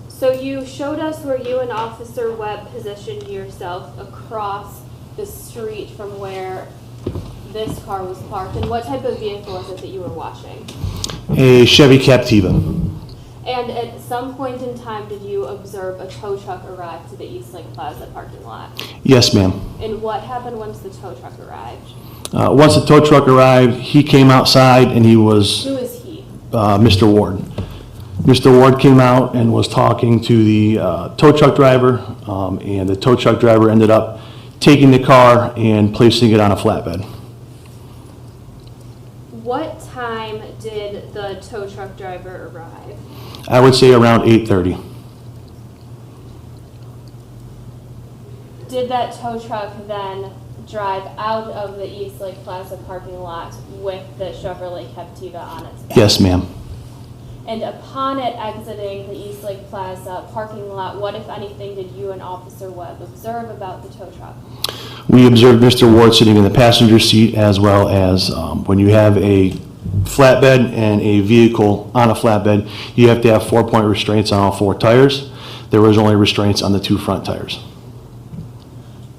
So you showed us where you and Officer Webb positioned yourself across the street from where this car was parked. And what type of vehicle was it that you were watching? A Chevy Captiva. And at some point in time, did you observe a tow truck arrive to the East Lake Plaza parking lot? Yes, ma'am. And what happened once the tow truck arrived? Once the tow truck arrived, he came outside and he was Who is he? Mr. Ward. Mr. Ward came out and was talking to the tow truck driver, and the tow truck driver ended up taking the car and placing it on a flatbed. What time did the tow truck driver arrive? I would say around 8:30. Did that tow truck then drive out of the East Lake Plaza parking lot with the Chevrolet Captiva on its back? Yes, ma'am. And upon it exiting the East Lake Plaza parking lot, what, if anything, did you and Officer Webb observe about the tow truck? We observed Mr. Ward sitting in the passenger seat, as well as when you have a flatbed and a vehicle on a flatbed, you have to have 4-point restraints on all 4 tires. There was only restraints on the 2 front tires.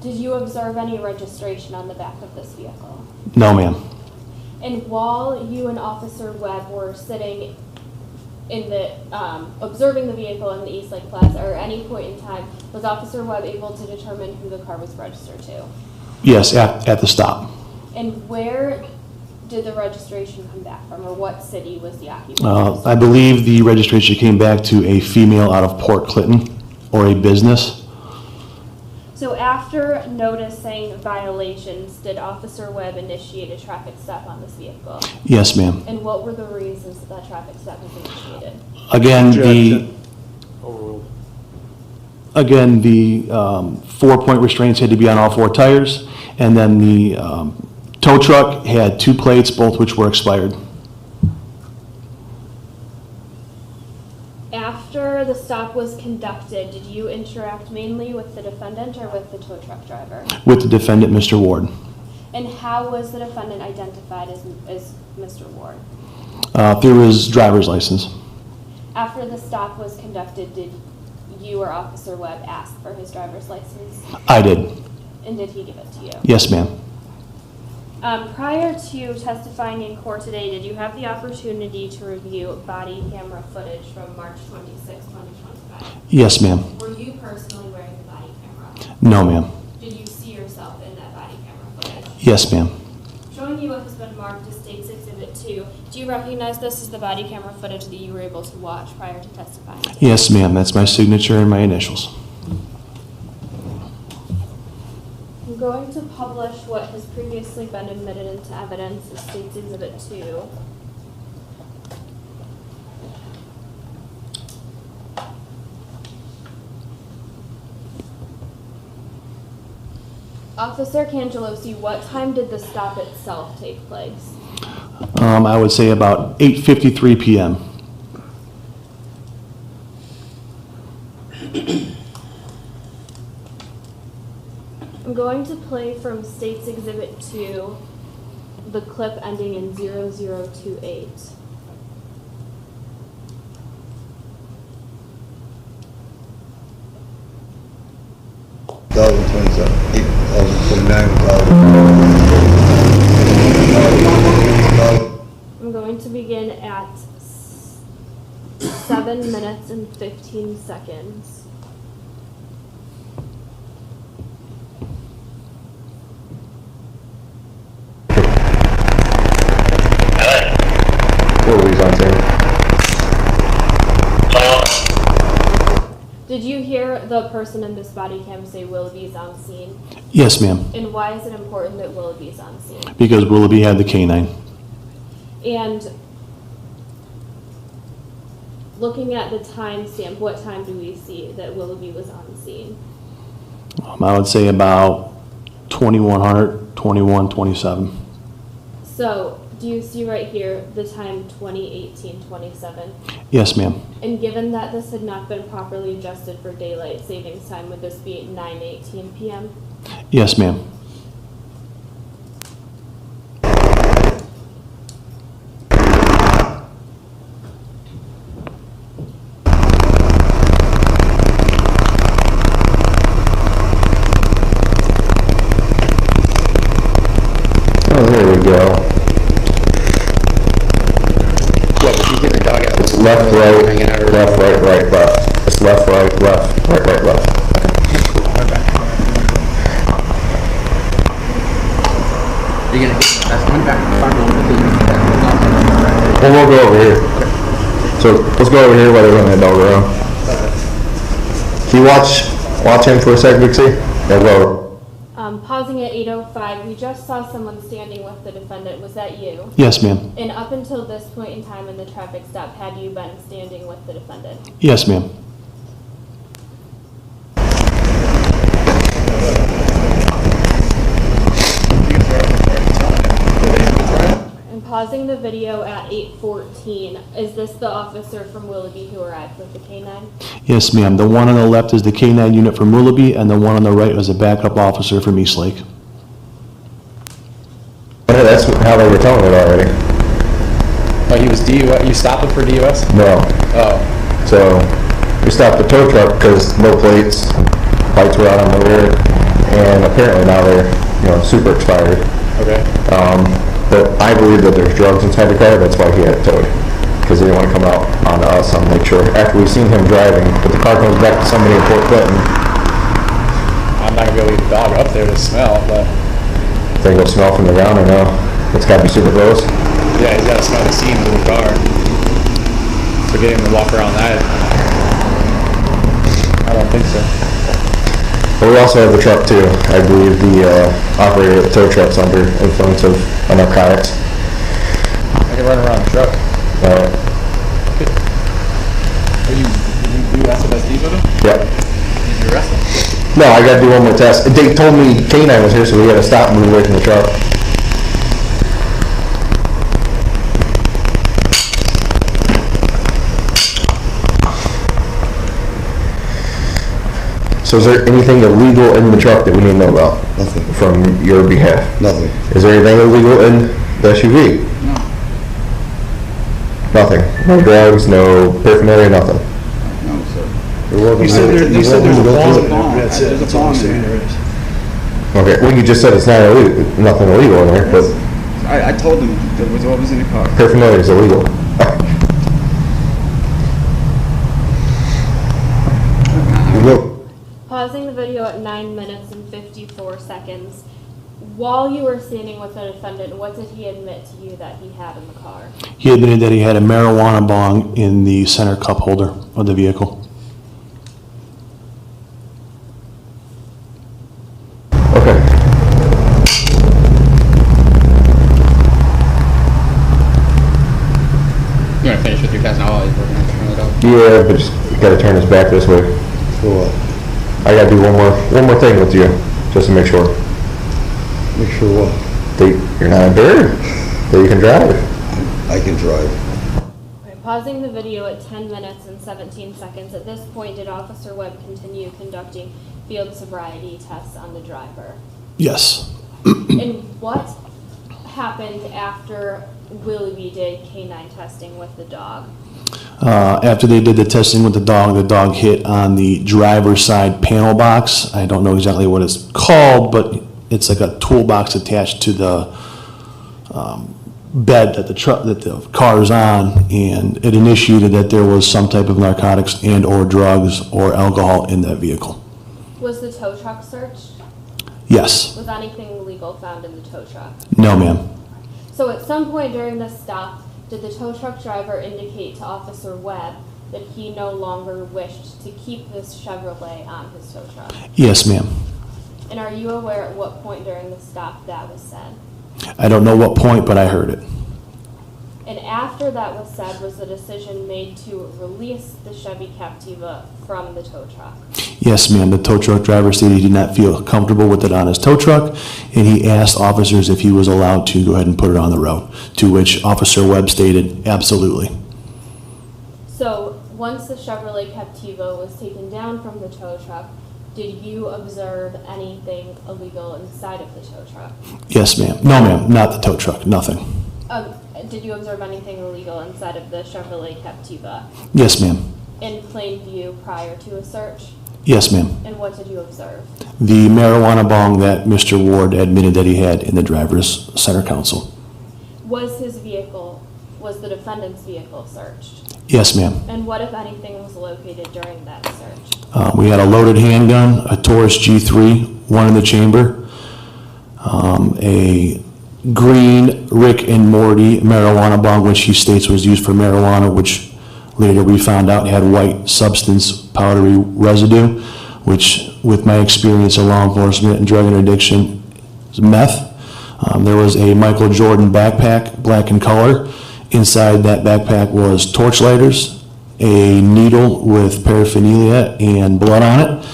Did you observe any registration on the back of this vehicle? No, ma'am. And while you and Officer Webb were sitting in the, observing the vehicle in the East Lake Plaza, or any point in time, was Officer Webb able to determine who the car was registered to? Yes, at the stop. And where did the registration come back from, or what city was the occupant? I believe the registration came back to a female out of Port Clinton, or a business. So after noticing violations, did Officer Webb initiate a traffic stop on this vehicle? Yes, ma'am. And what were the reasons that traffic stop was initiated? Again, the Overruled. 4-point restraints had to be on all 4 tires, and then the tow truck had 2 plates, both which were expired. After the stop was conducted, did you interact mainly with the defendant or with the tow truck driver? With the defendant, Mr. Ward. And how was the defendant identified as Mr. Ward? Through his driver's license. After the stop was conducted, did you or Officer Webb ask for his driver's license? I did. And did he give it to you? Yes, ma'am. Prior to testifying in court today, did you have the opportunity to review body camera footage from March 26, 2025? Yes, ma'am. Were you personally wearing the body camera? No, ma'am. Did you see yourself in that body camera footage? Yes, ma'am. Showing you what has been marked as State's Exhibit 2, do you recognize this as the body camera footage that you were able to watch prior to testifying today? Yes, ma'am. That's my signature and my initials. I'm going to publish what has previously been admitted into evidence as State's Exhibit 2. Officer Cangelosi, what time did the stop itself take place? I would say about 8:53 p.m. I'm going to play from State's Exhibit 2, the clip ending in 0028. I'm going to begin at 7 minutes and 15 seconds. Did you hear the person in this body cam say Willoughby's on scene? Yes, ma'am. And why is it important that Willoughby's on scene? Because Willoughby had the canine. And looking at the timestamp, what time do we see that Willoughby was on scene? I would say about 2100, 2127. So, do you see right here the time 20:18:27? Yes, ma'am. And given that this had not been properly adjusted for daylight savings time, would this be 9:18 p.m.? Yes, ma'am. we go. It's left, right, left, right, right, left. It's left, right, left, right, right, left. You're gonna, that's one back, front row, Well, we'll go over here. So let's go over here while they're running that dog around. Can you watch him for a second, Big C? Yeah, go. Pausing at 8:05, we just saw someone standing with the defendant. Was that you? Yes, ma'am. And up until this point in time in the traffic stop, had you been standing with the defendant? Yes, ma'am. And pausing the video at 8:14, is this the officer from Willoughby who arrived with the K-9? Yes, ma'am. The one on the left is the K-9 unit from Willoughby, and the one on the right was a backup officer from Eastlake. Yeah, that's how they were telling it already. Oh, he was DUS, you stopped him for DUS? No. Oh, So we stopped the tow truck because no plates, lights were out on the rear, and apparently now they're, super expired. okay. But I believe that there's drugs inside the car, that's why he had it towed. Because they didn't want to come out on us on make sure, after we've seen him driving, but the car comes back to somebody in Port Clinton, I'm not gonna be able to leave the dog up there to smell, but, they go smell from the ground or no? It's gotta be super close. yeah, he's gotta smell the seams in the car. So getting him to walk around that, I don't think so. But we also have the truck too. I believe the operator of the tow truck's under influence of narcotics. I can run around the truck. Are you SFSD with him? Yep. Did you arrest him? No, I gotta do one more test. They told me K-9 was here, so we had to stop and move away from the truck. So is there anything illegal in the truck that we need to know about? Nothing. From your behalf? Nothing. Is there anything illegal in the SUV? No. Nothing. No drugs, no paraphernalia, nothing. No, sir. You said there's a bong. That's it. That's all I'm saying there is. Okay, well, you just said it's not illegal, nothing illegal in there, but I told him that was what was in the car. paraphernalia is illegal. Pausing the video at 9 minutes and 54 seconds. While you were standing with the defendant, what did he admit to you that he had in the car? He admitted that he had a marijuana bong in the center cup holder of the vehicle. Okay. You wanna finish with your test now while he's working on turning it up? Yeah, but just gotta turn his back this way. For what? I gotta do one more thing with you, just to make sure. Make sure what? That you're not impaired, that you can drive. I can drive. Okay, pausing the video at 10 minutes and 17 seconds. At this point, did Officer Webb continue conducting field sobriety tests on the driver? Yes. And what happened after Willoughby did K-9 testing with the dog? After they did the testing with the dog hit on the driver's side panel box. I don't know exactly what it's called, but it's like a toolbox attached to the bed that the car is on, and it initiated that there was some type of narcotics and or drugs or alcohol in that vehicle. Was the tow truck searched? Yes. Was anything illegal found in the tow truck? No, ma'am. So at some point during this stop, did the tow truck driver indicate to Officer Webb that he no longer wished to keep this Chevrolet on his tow truck? Yes, ma'am. And are you aware at what point during the stop that was said? I don't know what point, but I heard it. And after that was said, was the decision made to release the Chevy Captiva from the tow truck? Yes, ma'am. The tow truck driver stated he did not feel comfortable with it on his tow truck, and he asked officers if he was allowed to go ahead and put it on the road, to which Officer Webb stated, absolutely. So once the Chevrolet Captiva was taken down from the tow truck, did you observe anything illegal inside of the tow truck? Yes, ma'am. No, ma'am, not the tow truck, nothing. Did you observe anything illegal inside of the Chevrolet Captiva Yes, ma'am. in plain view prior to a search? Yes, ma'am. And what did you observe? The marijuana bong that Mr. Ward admitted that he had in the driver's center console. Was the defendant's vehicle searched? Yes, ma'am. And what, if anything, was located during that search? We had a loaded handgun, a Taurus G3, one in the chamber, a green Rick and Morty marijuana bong, which he states was used for marijuana, which later we found out had white substance, powdery residue, which, with my experience in law enforcement and drug interdiction, is meth. There was a Michael Jordan backpack, black in color. Inside that backpack was torchlighters, a needle with paraphernalia and blood on it.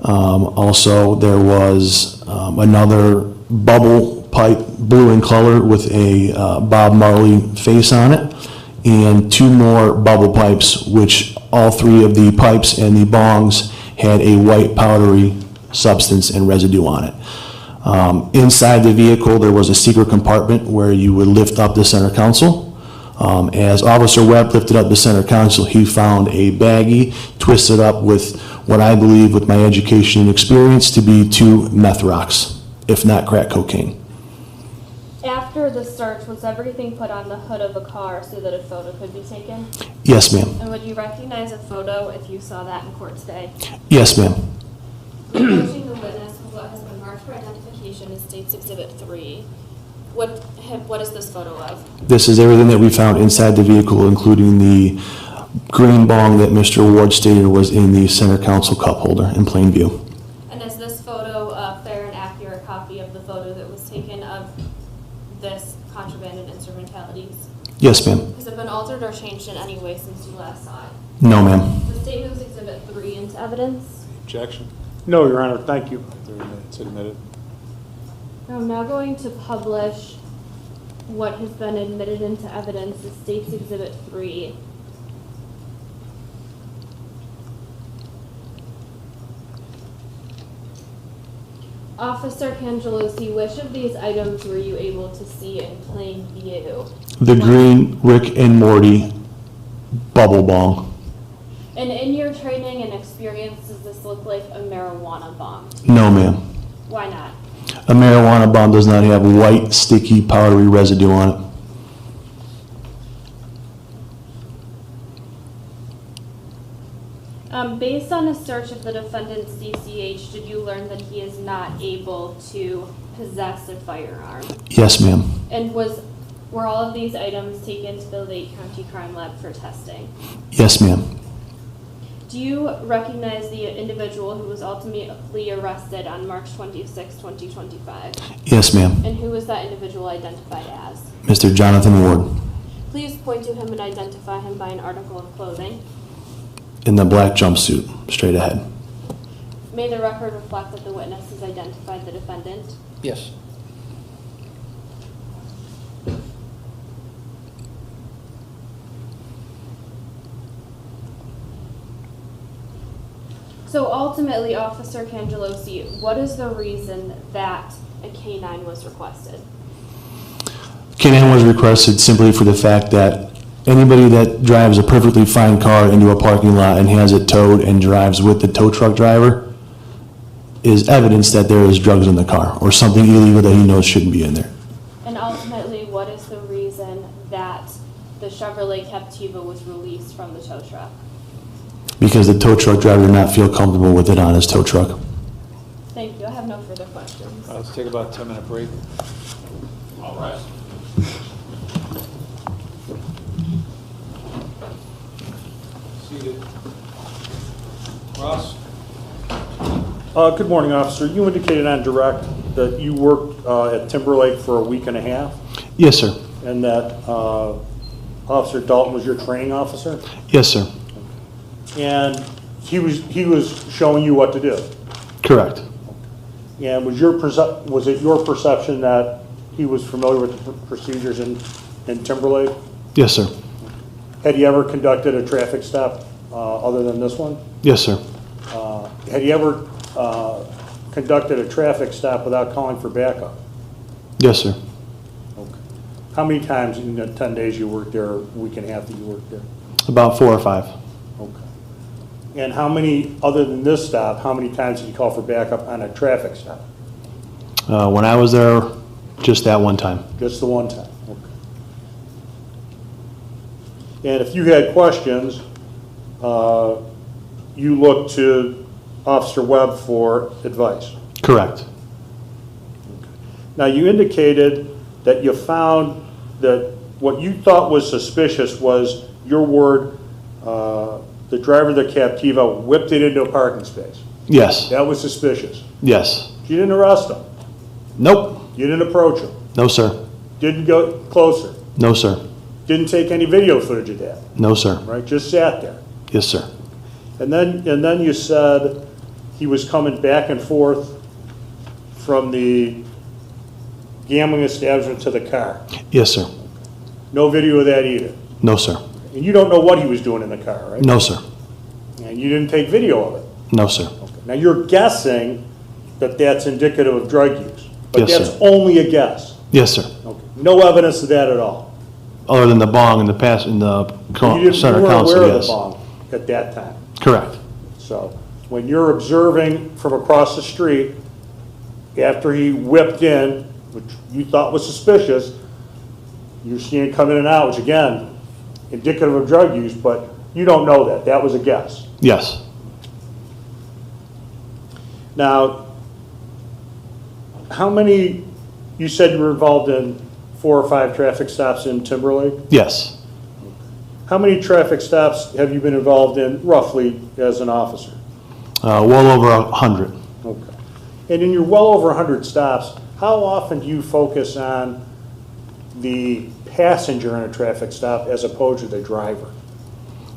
Also, there was another bubble pipe, blue in color, with a Bob Marley face on it, and 2 more bubble pipes, which all 3 of the pipes and the bongs had a white powdery substance and residue on it. Inside the vehicle, there was a secret compartment where you would lift up the center console. As Officer Webb lifted up the center console, he found a baggie twisted up with what I believe, with my education and experience, to be 2 meth rocks, if not crack cocaine. After the search, was everything put on the hood of a car so that a photo could be taken? Yes, ma'am. And would you recognize a photo if you saw that in court today? Yes, ma'am. Approaching the witness with what has been marked for identification as State's Exhibit 3. What is this photo of? This is everything that we found inside the vehicle, including the green bong that Mr. Ward stated was in the center console cup holder in plain view. And is this photo a fair and accurate copy of the photo that was taken of this contraband and instrumentalities? Yes, ma'am. Has it been altered or changed in any way since you last saw it? No, ma'am. The state moves Exhibit 3 into evidence. Objection. No, Your Honor, thank you. 30 minutes admitted. I'm now going to publish what has been admitted into evidence as State's Exhibit 3. Officer Cangelosi, which of these items were you able to see in plain view? The green Rick and Morty bubble bong. And in your training and experience, does this look like a marijuana bong? No, ma'am. Why not? A marijuana bong does not have white, sticky, powdery residue on it. Based on a search of the defendant's CCH, did you learn that he is not able to possess a firearm? Yes, ma'am. And were all of these items taken to the Lake County Crime Lab for testing? Yes, ma'am. Do you recognize the individual who was ultimately arrested on March 26, 2025? Yes, ma'am. And who was that individual identified as? Mr. Jonathan Ward. Please point to him and identify him by an article of clothing. In the black jumpsuit, straight ahead. May the record reflect that the witness has identified the defendant? Yes. So ultimately, Officer Cangelosi, what is the reason that a K-9 was requested? K-9 was requested simply for the fact that anybody that drives a perfectly fine car into a parking lot and has it towed and drives with the tow truck driver is evidence that there is drugs in the car or something illegal that he knows shouldn't be in there. And ultimately, what is the reason that the Chevrolet Captiva was released from the tow truck? Because the tow truck driver did not feel comfortable with it on his tow truck. Thank you. I have no further questions. Let's take about a 10-minute break. All right. Seated. Ross? Good morning, officer. You indicated on direct that you worked at Timberlake for a week and a half, Yes, sir. and that Officer Dalton was your training officer, Yes, sir. and he was showing you what to do. Correct. And was it your perception that he was familiar with the procedures in Timberlake? Yes, sir. Had he ever conducted a traffic stop other than this one? Yes, sir. Had he ever conducted a traffic stop without calling for backup? Yes, sir. Okay. How many times in the 10 days you worked there, or week and a half that you worked there? About 4 or 5. Okay. And how many, other than this stop, how many times did you call for backup on a traffic stop? When I was there, just that one time. Just the one time? Okay. And if you had questions, you looked to Officer Webb for advice? Correct. Now, you indicated that you found that what you thought was suspicious was, your word, the driver of the Captiva whipped it into a parking space. Yes. That was suspicious. Yes. You didn't arrest him. Nope. You didn't approach him. No, sir. Didn't go closer. No, sir. Didn't take any video footage of that. No, sir. Right? Just sat there. Yes, sir. And then you said he was coming back and forth from the gambling establishment to the car. Yes, sir. No video of that either. No, sir. And you don't know what he was doing in the car, right? No, sir. And you didn't take video of it. No, sir. Okay. Now you're guessing that that's indicative of drug use, but Yes, that's sir. only a guess. Yes, sir. Okay. No evidence of that at all. Other than the bong in the past, in the You center weren't council, aware of yes. the bomb at that time. Correct. So when you're observing from across the street, after he whipped in, which you thought was suspicious, you're seeing him come in and out, which again, indicative of drug use, but you don't know that. That was a guess. Yes. Now, how many, you said you were involved in 4 or 5 traffic stops in Timberlake? Yes. How many traffic stops have you been involved in roughly as an officer? Well over 100. Okay. And in your well over 100 stops, how often do you focus on the passenger in a traffic stop as opposed to the driver?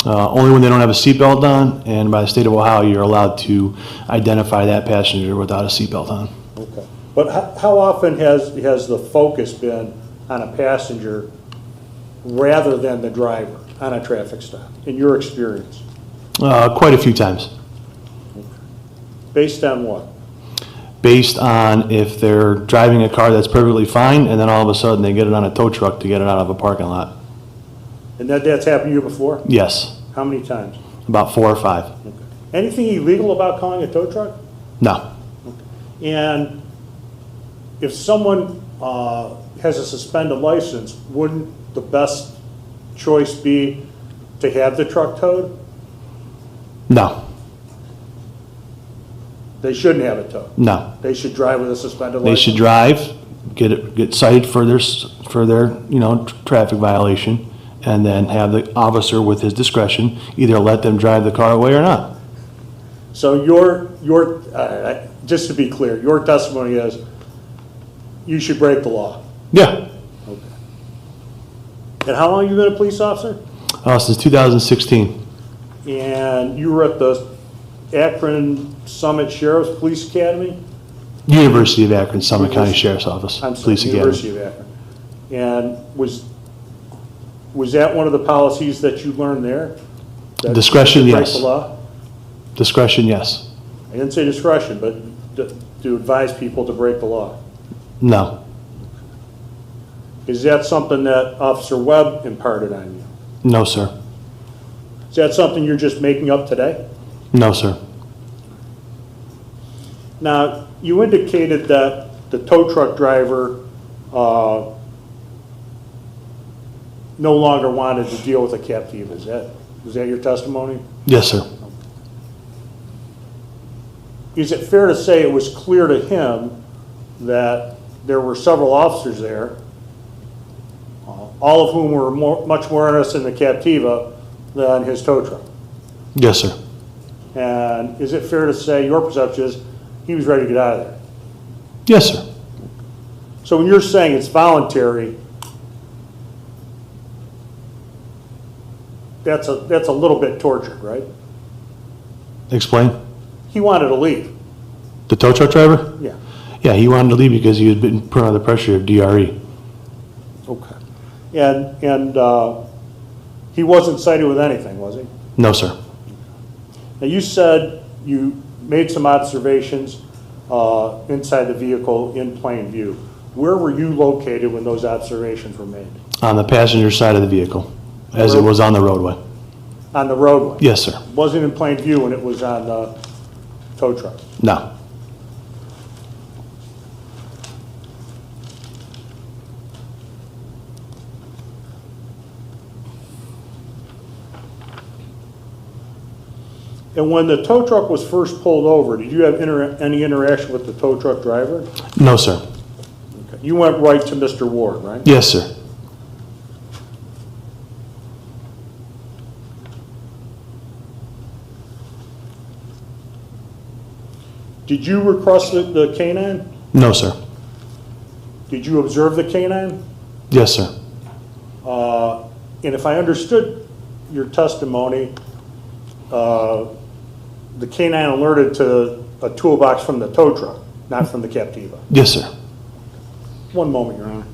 Only when they don't have a seatbelt on, and by the state of Ohio, you're allowed to identify that passenger without a seatbelt on. Okay. But how often has the focus been on a passenger rather than the driver on a traffic stop, in your experience? Quite a few times. Based on what? Based on if they're driving a car that's perfectly fine, and then all of a sudden they get it on a tow truck to get it out of a parking lot. And that's happened to you before? Yes. How many times? About 4 or 5. Okay. Anything illegal about calling a tow truck? No. And if someone has a suspended license, wouldn't the best choice be to have the truck towed? No. They shouldn't have it towed. No. They should drive with a suspended They license. should drive, get cited for their traffic violation, and then have the officer with his discretion either let them drive the car away or not. So just to be clear, your testimony is you should break the law. Yeah. Okay. And how long have you been a police officer? Since 2016. And you were at the Akron Summit Sheriff's Police Academy? University of Akron, Summit County Sheriff's Office, I'm sorry, Police Academy. University of Akron. And was that one of the policies that you learned there? That Discretion, you break yes. the law? Discretion, yes. I didn't say discretion, but to advise people to break the law. No. Is that something that Officer Webb imparted on you? No, sir. Is that something you're just making up today? No, sir. Now, you indicated that the tow truck driver no longer wanted to deal with a Captiva. Is that your testimony? Yes, sir. Is it fair to say it was clear to him that there were several officers there, all of whom were much more interested in the Captiva than his tow truck? Yes, sir. And is it fair to say your perception is he was ready to get out of there? Yes, sir. So when you're saying it's voluntary, that's a little bit tortured, right? Explain. He wanted to leave. The tow truck driver? Yeah. Yeah, he wanted to leave because he had been put under the pressure of DRE. Okay. And he wasn't cited with anything, was he? No, sir. Now you said you made some observations inside the vehicle in plain view. Where were you located when those observations were made? On the passenger side of the vehicle, as it was on the roadway. On the roadway? Yes, sir. Wasn't in plain view when it was on the tow truck? No. And when the tow truck was first pulled over, did you have any interaction with the tow truck driver? No, sir. Okay. You went right to Mr. Ward, right? Yes, sir. Did you request the canine? No, sir. Did you observe the canine? Yes, sir. And if I understood your testimony, the canine alerted to a toolbox from the tow truck, not from the Captiva. Yes, sir. One moment, Your Honor.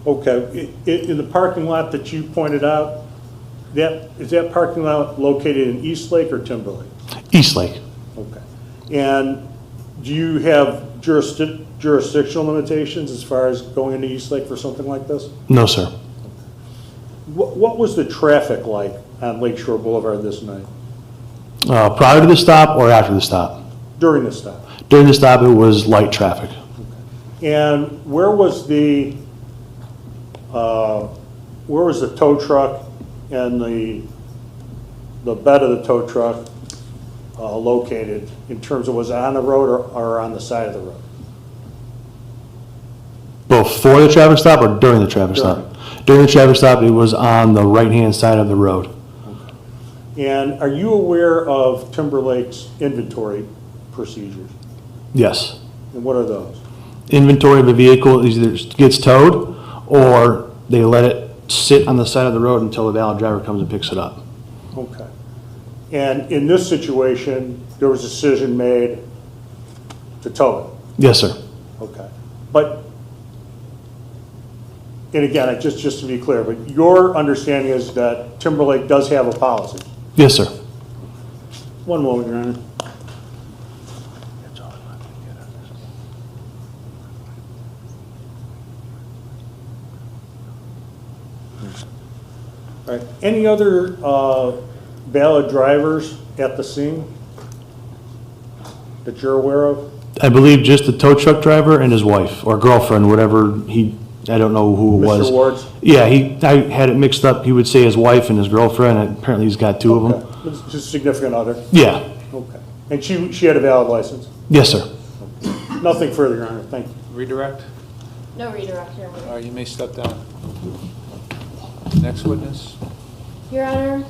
Okay, in the parking lot that you pointed out, is that parking lot located in Eastlake or Timberlake? Eastlake. Okay. And do you have jurisdictional limitations as far as going into Eastlake for something like this? No, sir. What was the traffic like on Lakeshore Boulevard this night? Prior to the stop or after the stop? During the stop? During the stop, it was light traffic. And where was the tow truck and the bed of the tow truck located in terms of, was it on the road or on the side of the road? Before the traffic stop or during the traffic stop? During the traffic stop, it was on the right-hand side of the road. Okay. And are you aware of Timberlake's inventory procedures? Yes. And what are those? Inventory of the vehicle either gets towed or they let it sit on the side of the road until the valid driver comes and picks it up. Okay. And in this situation, there was a decision made to tow it? Yes, sir. Okay. But, and again, just to be clear, but your understanding is that Timberlake does have a policy? Yes, sir. One moment, Your Honor. All right. Any other valid drivers at the scene that you're aware of? I believe just the tow truck driver and his wife or girlfriend, whatever I don't know who it was. Mr. Ward's? Yeah, I had it mixed up. He would say his wife and his girlfriend, and apparently he's got two of them. Okay. It's just a significant other? Yeah. Okay. And she had a valid license? Yes, sir. Nothing further, Your Honor. Thank you. Redirect? No redirect, Your Honor. All right, you may step down. Next witness. Your Honor,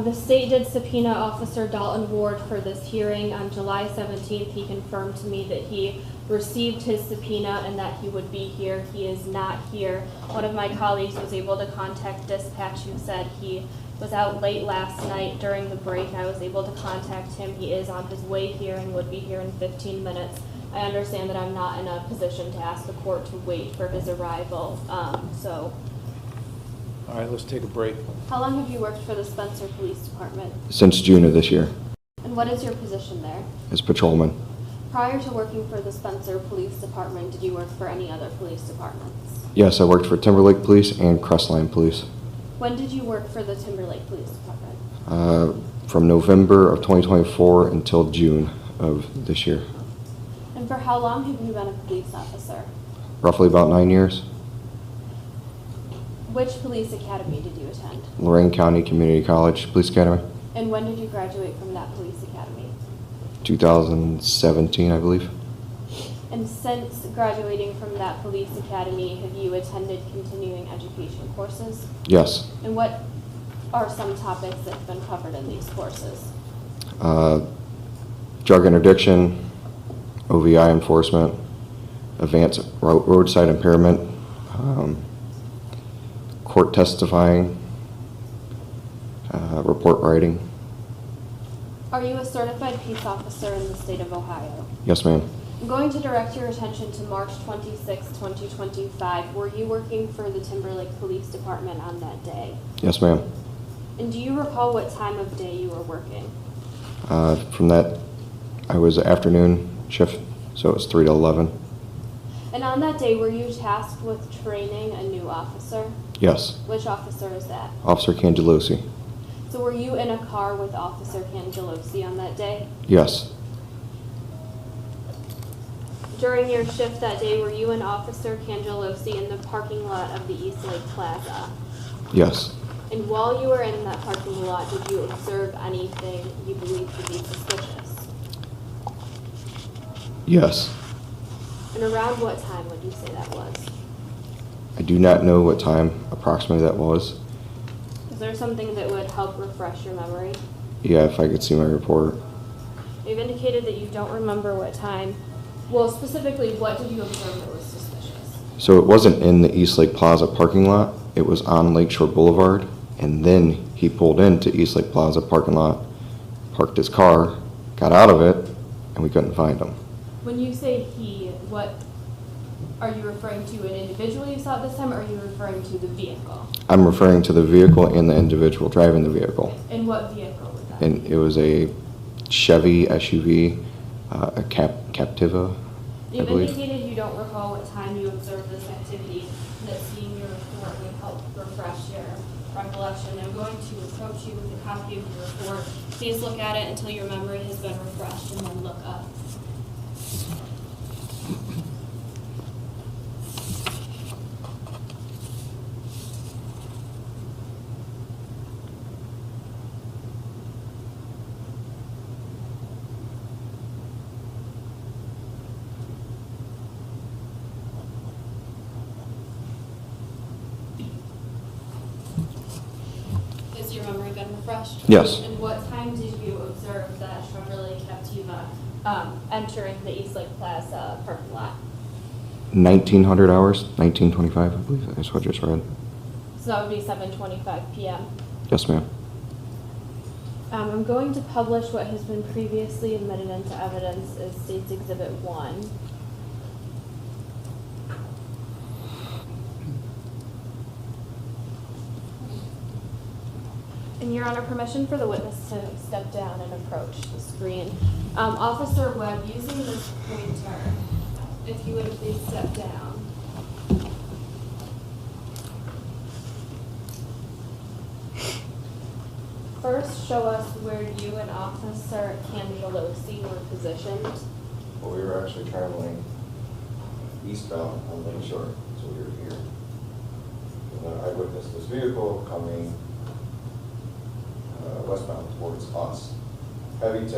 the state did subpoena Officer Dalton Ward for this hearing. On July 17th, he confirmed to me that he received his subpoena and that he would be here. He is not here. One of my colleagues was able to contact dispatch who said he was out late last night during the break. I was able to contact him. He is on his way here and would be here in 15 minutes. I understand that I'm not in a position to ask the court to wait for his arrival, All right, let's take a break. How long have you worked for the Spencer Police Department? Since June of this year, And what is your position there? as patrolman. Prior to working for the Spencer Police Department, did you work for any other police departments? Yes, I worked for Timberlake Police and Crestline Police. When did you work for the Timberlake Police Department? From November of 2024 until June of this year. And for how long have you been a police officer? Roughly about 9 years. Which police academy did you attend? Lorain County Community College Police Academy. And when did you graduate from that police academy? 2017, I believe. And since graduating from that police academy, have you attended continuing education courses? Yes. And what are some topics that have been covered in these courses? drug interdiction, OVI enforcement, advanced roadside impairment, court testifying, report writing. Are you a certified peace officer in the state of Ohio? Yes, ma'am. I'm going to direct your attention to March 26, 2025. Were you working for the Timberlake Police Department on that day? Yes, ma'am. And do you recall what time of day you were working? From that, I was afternoon shift, so it was 3 to 11. And on that day, were you tasked with training a new officer? Yes. Which officer is that? Officer Cangelosi. So were you in a car with Officer Cangelosi on that day? Yes. During your shift that day, were you and Officer Cangelosi in the parking lot of the East Lake Plaza? Yes. And while you were in that parking lot, did you observe anything you believed to be suspicious? Yes. And around what time would you say that was? I do not know what time approximately that was. Is there something that would help refresh your memory? Yeah, if I could see my report. You've indicated that you don't remember what time. Well, specifically, what did you observe that was suspicious? So it wasn't in the East Lake Plaza parking lot. It was on Lakeshore Boulevard. And then he pulled into East Lake Plaza parking lot, parked his car, got out of it, and we couldn't find him. When you say he, what are you referring to? An individual you saw at this time, or are you referring to the vehicle? I'm referring to the vehicle and the individual driving the vehicle. And what vehicle was that? And it was a Chevy SUV, a Captiva, I You've believe. indicated you don't recall what time you observed this activity, and that seeing your report would help refresh your recollection. I'm going to approach you with a copy of your report. Please look at it until your memory has been refreshed, and then look up. Has your memory been refreshed? Yes. And what time did you observe that Chevrolet Captiva entering the East Lake Plaza parking lot? 1900 hours, 1925, I believe. That's what I just read. So that would be 7:25 p.m. Yes, ma'am. I'm going to publish what has been previously admitted into evidence as State's Exhibit 1. And Your Honor, permission for the witness to step down and approach the screen. Officer Webb, using this pointer, if you would please step down. First, show us where you and Officer Cangelosi were positioned. Well, we were actually traveling eastbound on Lakeshore, so we were here. And then I witnessed this vehicle coming westbound towards us. Heavy 10,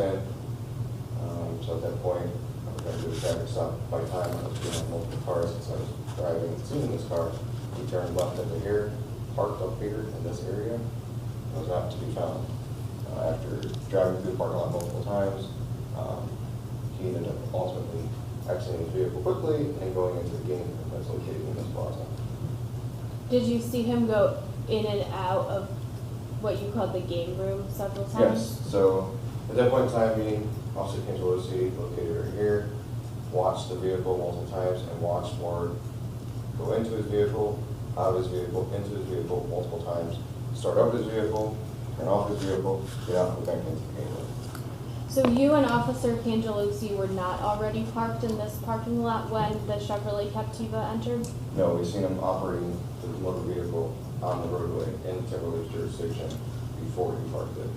so at that point, I was going to do a traffic stop. By the time I was getting multiple cars, as I was driving, seeing this car, he turned left into here, parked up here in this area. Was not to be found. After driving through the parking lot multiple times, he ended up ultimately exiting his vehicle quickly and going into the game room that's located in this plaza. Did you see him go in and out of what you called the game room several times? Yes, so at that point in time, me, Officer Cangelosi, located right here, watched the vehicle multiple times and watched Ward go into his vehicle, out of his vehicle, into his vehicle multiple times, start up his vehicle, turn off his vehicle, get out and go back into the game room. So you and Officer Cangelosi were not already parked in this parking lot when the Chevrolet Captiva entered? No, we seen him operating the motor vehicle on the roadway in Timberlake's jurisdiction before he parked it.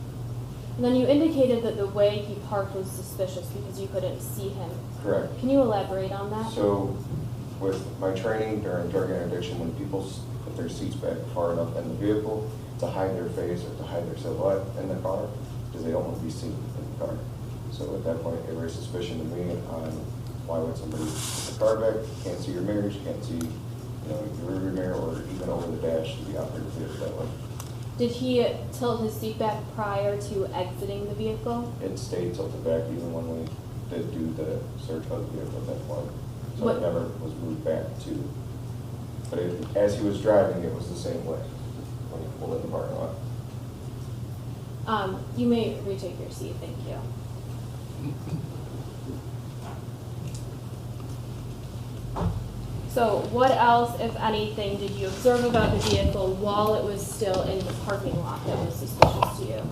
And then you indicated that the way he parked was suspicious because you couldn't see him. Correct. Can you elaborate on that? So with my training during drug interdiction, when people put their seats back far enough in the vehicle to hide their face or to hide their silhouette in the car, because they don't want to be seen in the car. So at that point, it raised suspicion to me on why would somebody put the car back, can't see your mirrors, can't see your rearview mirror, or even over the dash to be operating the vehicle that way. Did he tilt his seat back prior to exiting the vehicle? It stayed tilted back even when we did do the search of the vehicle at that point. So What- it never was moved back to, but as he was driving, it was the same way when he pulled in the parking lot. You may retake your seat, thank you. So what else, if anything, did you observe about the vehicle while it was still in the parking lot that was suspicious to you?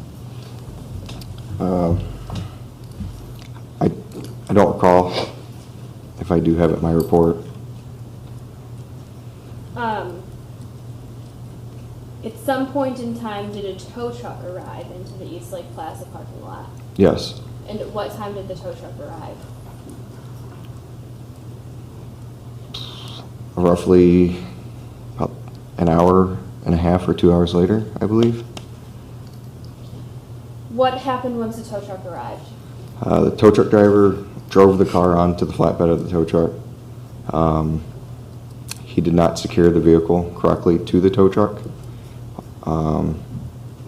I don't recall. If I do have it in my report. At some point in time, did a tow truck arrive into the East Lake Plaza parking lot? Yes. And at what time did the tow truck arrive? Roughly about an hour and a half or 2 hours later, I believe. What happened once the tow truck arrived? The tow truck driver drove the car onto the flatbed of the tow truck. He did not secure the vehicle correctly to the tow truck.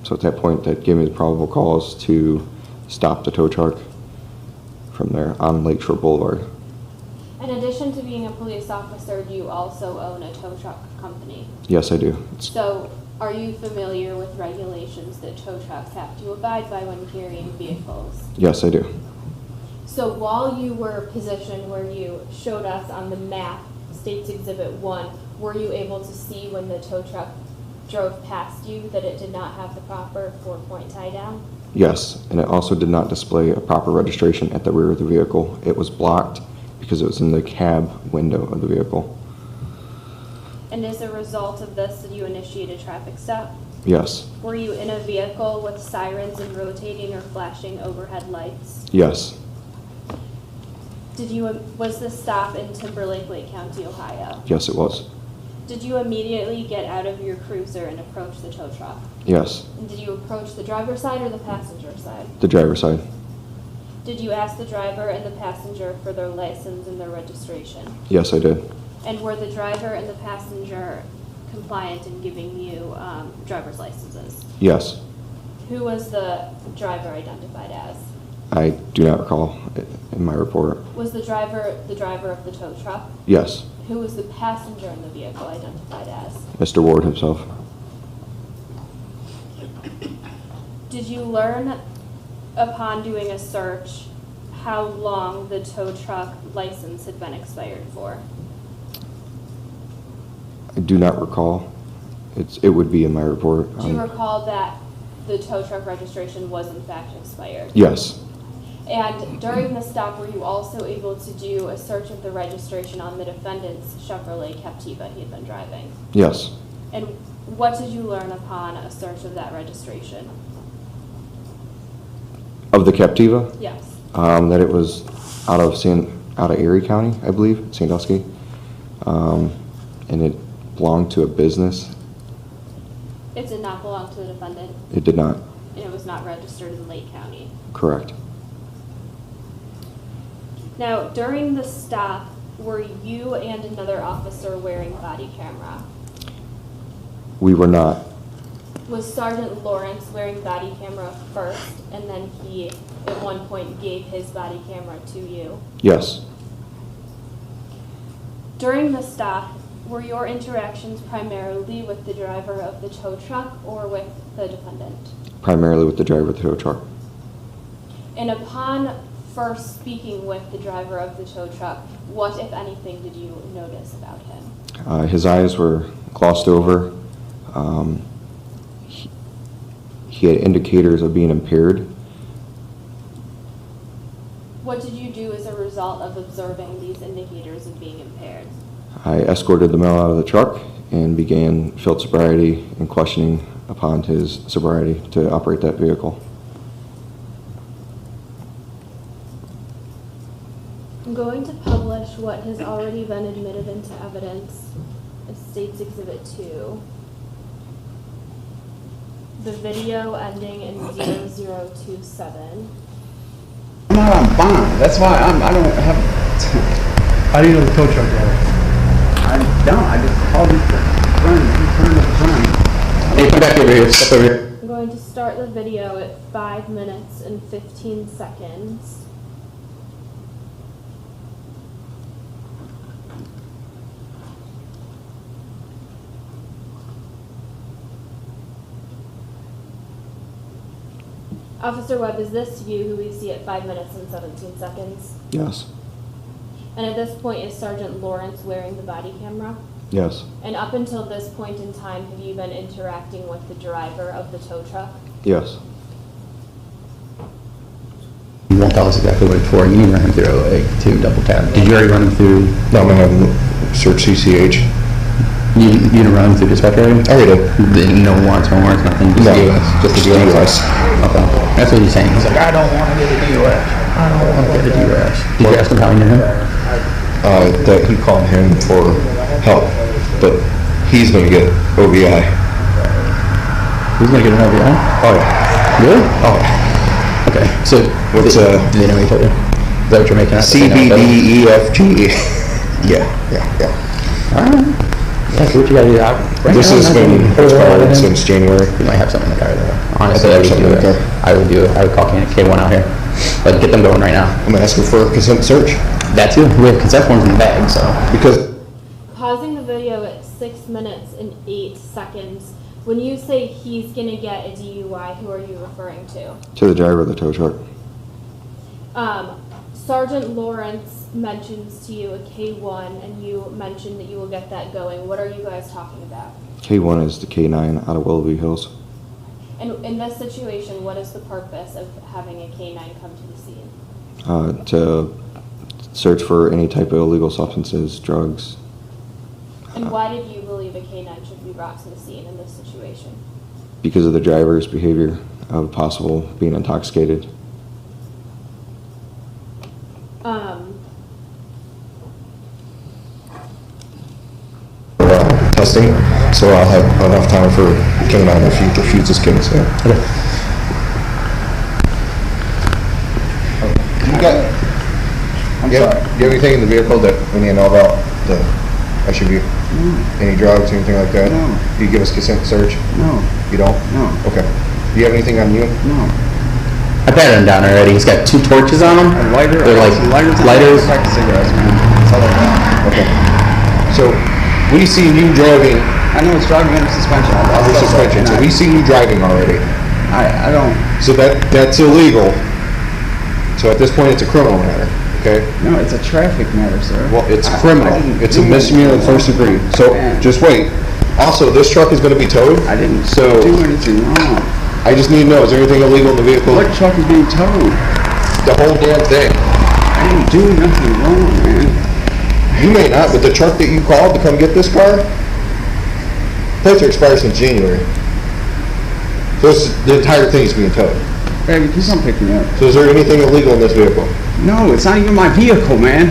So at that point, that gave me the probable cause to stop the tow truck from there on Lakeshore Boulevard. In addition to being a police officer, do you also own a tow truck company? Yes, I do. So are you familiar with regulations that tow trucks have to abide by when carrying vehicles? Yes, I do. So while you were positioned where you showed us on the map, States Exhibit 1, were you able to see when the tow truck drove past you that it did not have the proper 4-point tie down? Yes, and it also did not display a proper registration at the rear of the vehicle. It was blocked because it was in the cab window of the vehicle. And as a result of this, did you initiate a traffic stop? Yes. Were you in a vehicle with sirens and rotating or flashing overhead lights? Yes. Was the stop in Timberlake, Lake County, Ohio? Yes, it was. Did you immediately get out of your cruiser and approach the tow truck? Yes. And did you approach the driver's side or the passenger side? The driver's side. Did you ask the driver and the passenger for their license and their registration? Yes, I did. And were the driver and the passenger compliant in giving you driver's licenses? Yes. Who was the driver identified as? I do not recall it in my report. Was the driver of the tow truck? Yes. Who was the passenger in the vehicle identified as? Mr. Ward himself. Did you learn upon doing a search how long the tow truck license had been expired for? I do not recall. It would be in my report. Do you recall that the tow truck registration was in fact expired? Yes. And during the stop, were you also able to do a search of the registration on the defendant's Chevrolet Captiva he had been driving? Yes. And what did you learn upon a search of that registration? Of the Captiva? Yes. That it was out of Erie County, I believe, Sandusky. And it belonged to a business. It did not belong to the defendant? It did not. And it was not registered in Lake County? Correct. Now, during the stop, were you and another officer wearing body camera? We were not. Was Sergeant Lawrence wearing body camera first, and then he, at one point, gave his body camera to you? Yes. During the stop, were your interactions primarily with the driver of the tow truck or with the defendant? Primarily with the driver of the tow truck. And upon first speaking with the driver of the tow truck, what, if anything, did you notice about him? His eyes were glossed over. He had indicators of being impaired. What did you do as a result of observing these indicators of being impaired? I escorted the male out of the truck and began field sobriety and questioning upon his sobriety to operate that vehicle. I'm going to publish what has already been admitted into evidence as States Exhibit 2. The video ending in 0027. I'm not on bond. That's why I don't have. How do you know the tow truck driver? I don't. I just called his friend. He turned up the phone. Hey, come back here, Step over here. I'm going to start the video at 5 minutes and 15 seconds. Officer Webb, is this you who we see at 5 minutes and 17 seconds? Yes. And at this point, is Sergeant Lawrence wearing the body camera? Yes. And up until this point in time, have you been interacting with the driver of the tow truck? Yes. You won't tell us exactly what it's for. You need to run him through to double tap. Did you already run him through? No, I'm gonna have them search CCH. You didn't run him through dispatch already? I already did. No warrants, no warrants, nothing? Just No. DOS? Just the DOS? DOS. Okay. That's what he's saying. He's like, I don't want to get a DOS. I don't want to get a DOS. Did you ask him how you knew him? That he called him for help, but he's gonna get OVI. He's going to get an OVI? Oh, yeah. Really? Oh, yeah. Okay. So, What's, did they know each other? Is that what you're making out? CBDEFG. Yeah. All right. Yeah, so what you got to do? This has been expired since January. You might have something in the car though. Honestly, I I would think do there's something in it. the I would do it. I would call K1 out here. Like, get them going right now. I'm asking for a consent search That too. We have consent forms in the bag, so. because Pausing the video at 6 minutes and 8 seconds. When you say he's gonna get a DUI, who are you referring to? the driver of the tow truck. Sergeant Lawrence mentions to you a K1, and you mentioned that you will get that going. What are you guys talking about? K1 is the K9 out of Willoughby Hills. And in this situation, what is the purpose of having a K9 come to the scene? To search for any type of illegal substances, drugs. And why did you believe a K9 should be brought to the scene in this situation? Because of the driver's behavior of possible being intoxicated. Testing, so I'll have enough time for K9 if he refuses kids. So. Do you have anything in the vehicle that we need to know about? The SUV? Any drugs, anything like that? No. Do you give us consent to search? No, You don't? no, Okay. Do you have anything on you? no. I patted him down already. He's got 2 torches on him. A lighter, They're like lighters. Pack of cigarettes, man. That's all I got. Okay. So, we see you driving I know it's driving under suspension. under suspension, so we see you driving already. I don't, So that's illegal. So at this point, it's a criminal matter, okay? no, it's a traffic matter, sir. Well, it's I criminal. didn't It's a do misdemeanor in anything first wrong. degree. So, Man. just wait. Also, this truck is gonna be towed. I didn't So, do anything wrong. I just need to know, is there anything illegal in the vehicle? What truck is being towed? The whole damn thing. I didn't do nothing wrong, man. You may not, but the truck that you called to come get this car, plates are expired since January. So the entire thing is being towed. Baby, please don't pick me up. So is there anything illegal in this vehicle? No, it's not even my vehicle, man.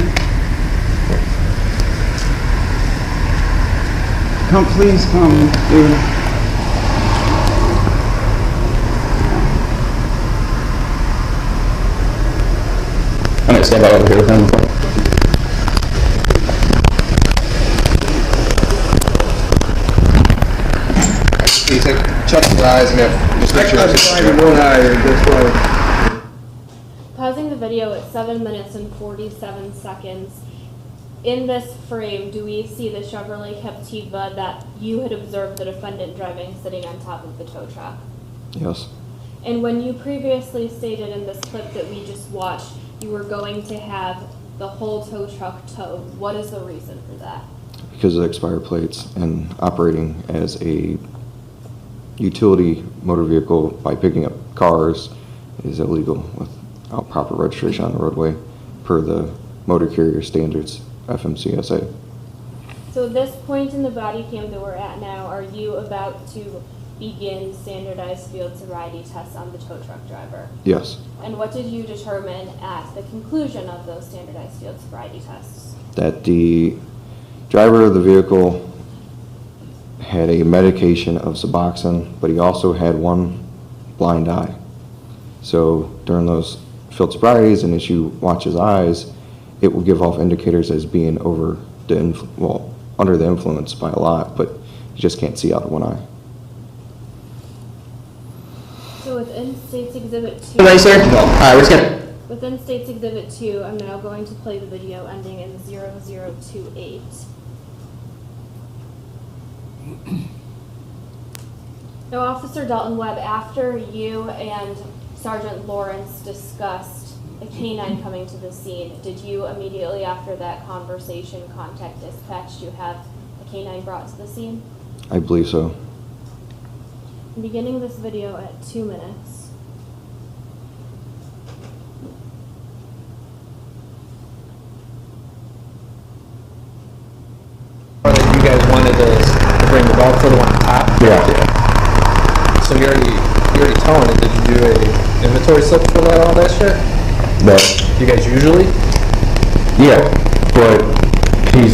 Come, please, come, dude. I'm going to stand by over here with him. You take, check his eyes and just make sure. One eye, this way. Pausing the video at 7 minutes and 47 seconds. In this frame, do we see the Chevrolet Captiva that you had observed the defendant driving sitting on top of the tow truck? Yes. And when you previously stated in this clip that we just watched, you were going to have the whole tow truck towed, what is the reason for that? Because of expired plates and operating as a utility motor vehicle by picking up cars is illegal without proper registration on the roadway per the motor carrier standards, FMCSA. So at this point in the body cam that we're at now, are you about to begin standardized field sobriety tests on the tow truck driver? Yes. And what did you determine at the conclusion of those standardized field sobriety tests? That the driver of the vehicle had a medication of Suboxone, but he also had one blind eye. So during those field sobrieties, and as you watch his eyes, it will give off indicators as being under the influence by a lot, but you just can't see out of one eye. State's Exhibit 2. Ready, sir? Alright, we're just gonna. Within State's Exhibit 2, I'm now going to play the video ending in 0028. Now, Officer Dalton Webb, after you and Sergeant Lawrence discussed a canine coming to the scene, did you immediately after that conversation contact dispatch to have a canine brought to the scene? I believe so. I'm beginning this video at 2 minutes. Or that you guys wanted to bring the dog for the one on top? Yeah. So you already telling it, did you do a inventory slip for that, all that shit? No. You guys usually? Yeah, but he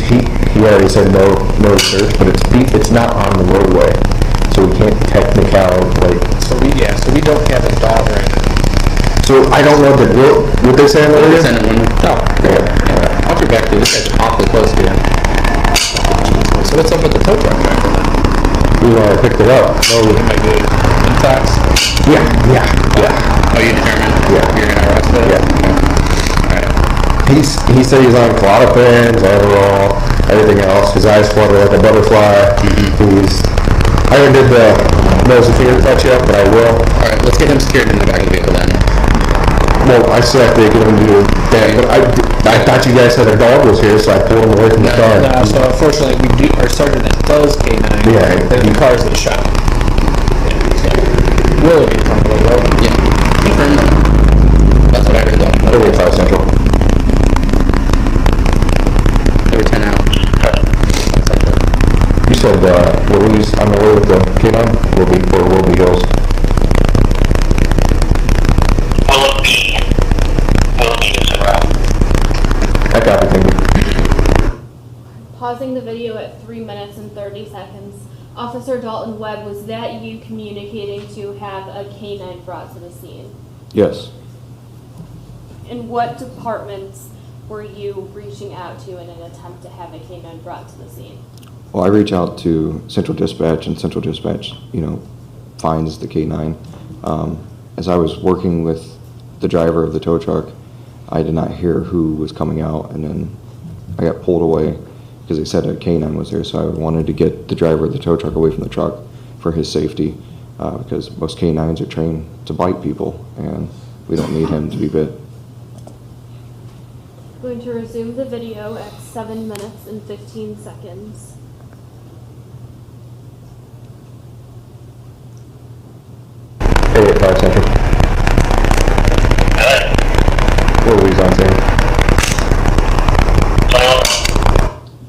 already said no search, but it's not on the roadway, so we can't technically, So we don't have a dog or anything. so I don't know what they say on the radio? Send it when we talk. Yeah. Watch your back, dude. This guy's awfully close to you. So what's up with the tow truck driver then? We picked it up. No, He might be intox? yeah. Oh, you determined? Yeah. You're gonna arrest it? Yeah. Alright. He said he's on Klonopin, Adderall, everything else. His eyes flutter like a butterfly. I haven't did the nose and finger touch yet, but I will. Alright, let's get him secured in the back of the vehicle then. Well, I still have to get him to do that, but I thought you guys said a dog was here, so I pulled him away from the car. No, so unfortunately, our sergeant that does K9, Yeah. the car's in the shop. Willoughby from the road. Yeah. Confirm that. That's what I heard though. Over at South Central. They were 10 out. You said, Willie's on the way with the K9? Will be Hills. I copy, thank you. Pausing the video at 3 minutes and 30 seconds. Officer Dalton Webb, was that you communicating to have a canine brought to the scene? Yes. And what departments were you reaching out to in an attempt to have a canine brought to the scene? Well, I reach out to Central Dispatch, and Central Dispatch, finds the K9. As I was working with the driver of the tow truck, I did not hear who was coming out, and then I got pulled away because they said a K9 was there, so I wanted to get the driver of the tow truck away from the truck for his safety, because most K9s are trained to bite people, and we don't need him to be bit. Going to resume the video at 7 minutes and 15 seconds. Hey, at South Central. Willie's on scene.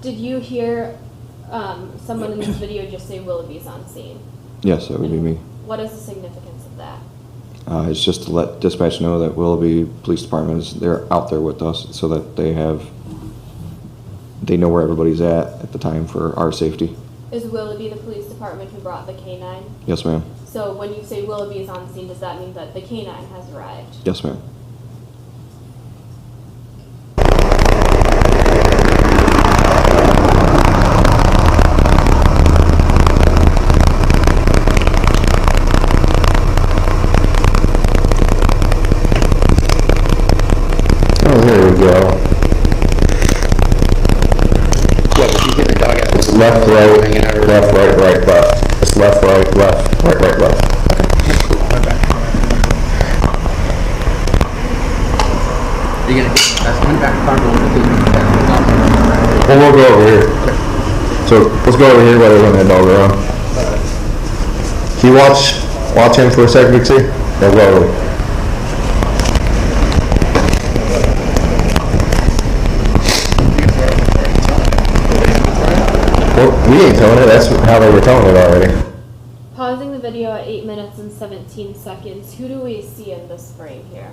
Did you hear someone in this video just say Willoughby's on scene? Yes, that would be me. What is the significance of that? It's just to let dispatch know that Willoughby Police Department they're out there with us, so that they know where everybody's at the time for our safety. Is Willoughby the police department who brought the canine? Yes, ma'am. So when you say Willoughby is on scene, does that mean that the canine has arrived? Yes, ma'am. Oh, here we go. Yeah, but you get the dog out. It's left, right, left, right, left. It's left, right, left, right, left. You're gonna get that's one back car going to Well, we'll go over here. So let's go over here while they're running the dog around. Can you watch him for a second, Dixie? No, go over. Well, we ain't telling it. That's how they were telling it already. Pausing the video at 8 minutes and 17 seconds. Who do we see in this frame here?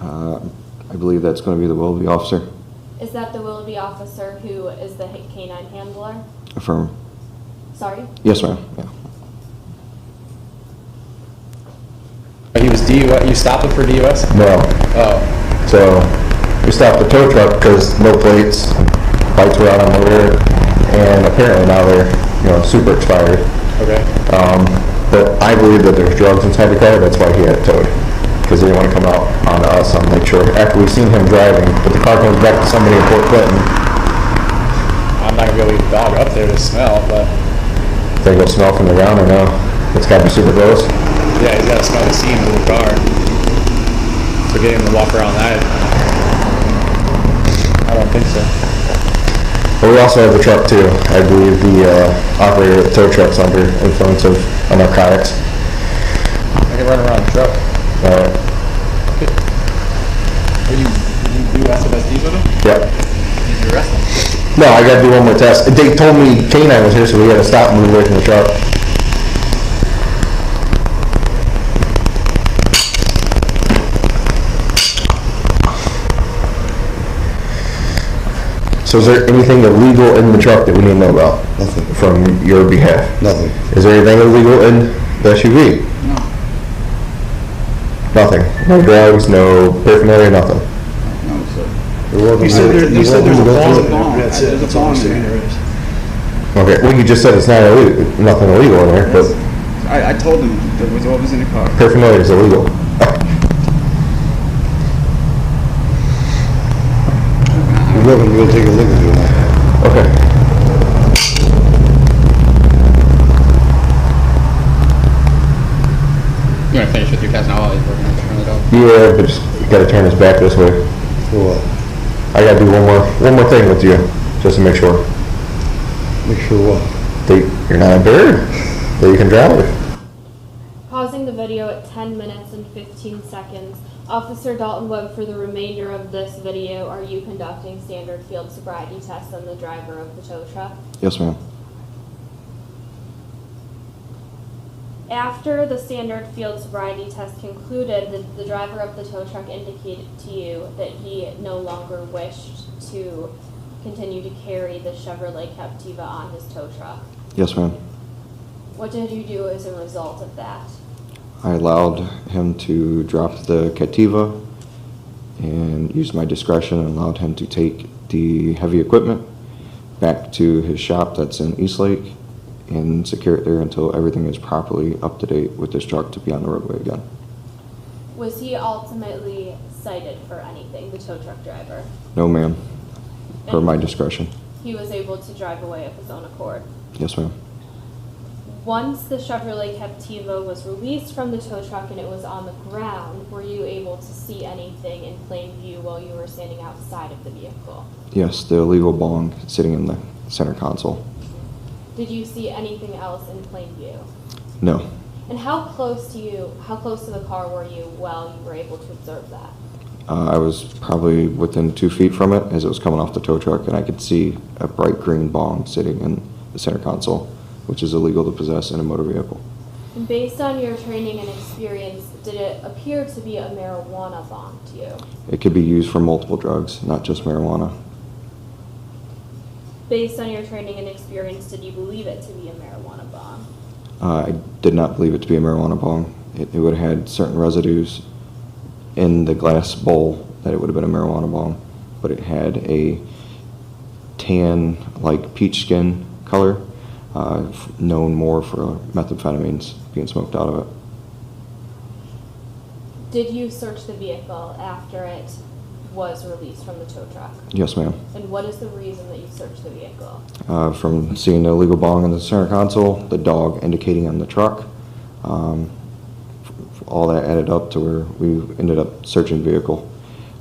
I believe that's going to be the Willoughby officer. Is that the Willoughby officer who is the canine handler? Affirm. Sorry? Yes, ma'am. Yeah. He was DUS, you stopped him for DUS? No. Oh. So we stopped the tow truck because no plates, lights were out on the rear, and apparently now they're, super expired. Okay. But I believe that there's drugs inside the car, that's why he had it towed. Because they didn't want to come out on us on Lake Shore after we've seen him driving, but the car comes back to somebody in Port Clinton. I'm not gonna be able to leave the dog up there to smell, but They go smell from the ground or no? It's gotta be super close. yeah, he's gotta smell the seams in the car. So getting him to walk around that, I don't think so. But we also have the truck too. I believe the operator of the tow truck's under influence of narcotics. I can run around the truck. Did you do SFSDs with him? Yep. Did you arrest him? No, I gotta do one more test. They told me K-9 was here, so we gotta stop and move away from the truck. So is there anything illegal in the truck that we need to know about? Nothing. From your behalf? Nothing. Is there anything illegal in the SUV? No. Nothing? No drugs, no paraphernalia, nothing? No, sir. You said there's a bong. That's it. That's all I'm saying. Okay, well, you just said it's not illegal, nothing illegal in there, but I told him that was what was in the car. paraphernalia is illegal. We're going to take a look at it. Okay. You want to finish with your test now while he's working on turning the dog? Yeah, but just, you gotta turn his back this way. For what? I gotta do one more thing with you, just to make sure. Make sure what? That you're not impaired, that you can drive. Pausing the video at 10 minutes and 15 seconds. Officer Dalton Webb, for the remainder of this video, are you conducting standard field sobriety tests on the driver of the tow truck? Yes, ma'am. After the standard field sobriety test concluded, the driver of the tow truck indicated to you that he no longer wished to continue to carry the Chevrolet Captiva on his tow truck. Yes, ma'am. What did you do as a result of that? I allowed him to drop the Captiva and used my discretion and allowed him to take the heavy equipment back to his shop that's in Eastlake and secure it there until everything is properly up to date with this truck to be on the roadway again. Was he ultimately cited for anything, the tow truck driver? No, ma'am. Per And my discretion. He was able to drive away of his own accord. Yes, ma'am. Once the Chevrolet Captiva was released from the tow truck and it was on the ground, were you able to see anything in plain view while you were standing outside of the vehicle? Yes, the illegal bong sitting in the center console. Did you see anything else in plain view? No. And how close to the car were you while you were able to observe that? I was probably within 2 feet from it as it was coming off the tow truck, and I could see a bright green bong sitting in the center console, which is illegal to possess in a motor vehicle. And based on your training and experience, did it appear to be a marijuana bong to you? It could be used for multiple drugs, not just marijuana. Based on your training and experience, did you believe it to be a marijuana bong? I did not believe it to be a marijuana bong. It would have had certain residues in the glass bowl that it would have been a marijuana bong, but it had a tan, like peach skin color, known more for methamphetamines being smoked out of it. Did you search the vehicle after it was released from the tow truck? Yes, ma'am. And what is the reason that you searched the vehicle? From seeing the illegal bong in the center console, the dog indicating on the truck, all that added up to where we ended up searching the vehicle.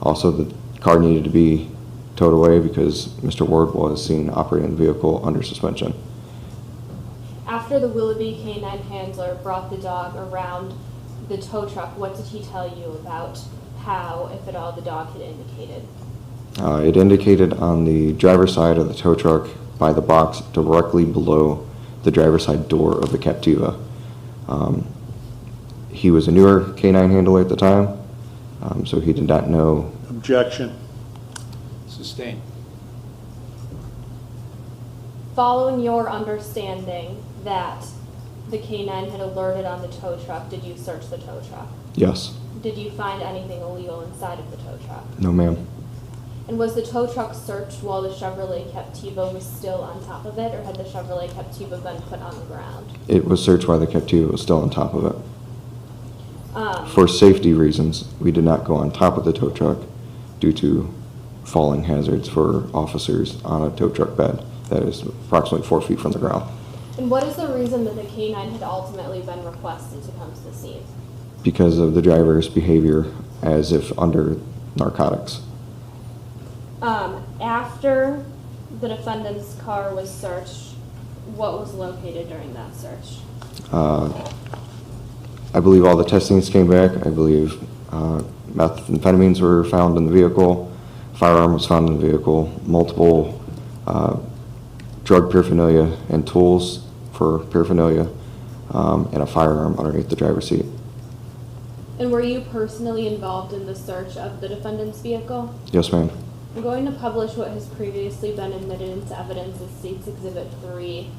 Also, the car needed to be towed away because Mr. Ward was seen operating the vehicle under suspension. After the Willoughby Canine handler brought the dog around the tow truck, what did he tell you about how, if at all, the dog had indicated? It indicated on the driver's side of the tow truck by the box directly below the driver's side door of the Captiva. He was a newer canine handler at the time, so he did not know. Objection. Sustained. Following your understanding that the canine had alerted on the tow truck, did you search the tow truck? Yes. Did you find anything illegal inside of the tow truck? No, ma'am. And was the tow truck searched while the Chevrolet Captiva was still on top of it, or had the Chevrolet Captiva been put on the ground? It was searched while the Captiva was still on top of it. For safety reasons, we did not go on top of the tow truck due to falling hazards for officers on a tow truck bed that is approximately 4 feet from the ground. And what is the reason that the K-9 had ultimately been requested to come to the scene? Because of the driver's behavior as if under narcotics. After the defendant's car was searched, what was located during that search? I believe all the testings came back. I believe methamphetamines were found in the vehicle, firearm was found in the vehicle, multiple drug paraphernalia and tools for paraphernalia, and a firearm underneath the driver's seat. And were you personally involved in the search of the defendant's vehicle? Yes, ma'am. I'm going to publish what has previously been admitted into evidence as State's Exhibit 3.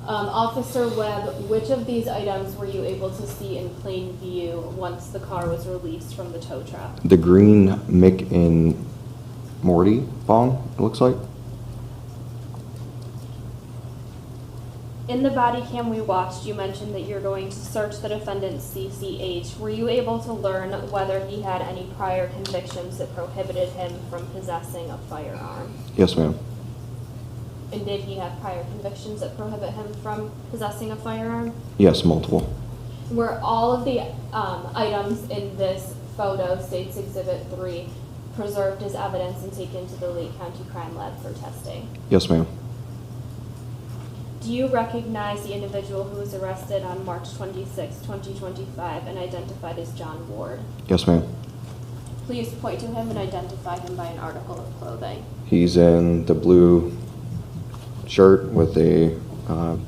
Officer Webb, which of these items were you able to see in plain view once the car was released from the tow truck? The green Mick and Morty bong, it looks like. In the body cam we watched, you mentioned that you're going to search the defendant's CCH. Were you able to learn whether he had any prior convictions that prohibited him from possessing a firearm? Yes, ma'am. And did he have prior convictions that prohibit him from possessing a firearm? Yes, multiple. Were all of the items in this photo, State's Exhibit 3, preserved as evidence and taken to the Lake County Crime Lab for testing? Yes, ma'am. Do you recognize the individual who was arrested on March 26, 2025 and identified as John Ward? Yes, ma'am. Please point to him and identify him by an article of clothing. He's in the blue shirt with a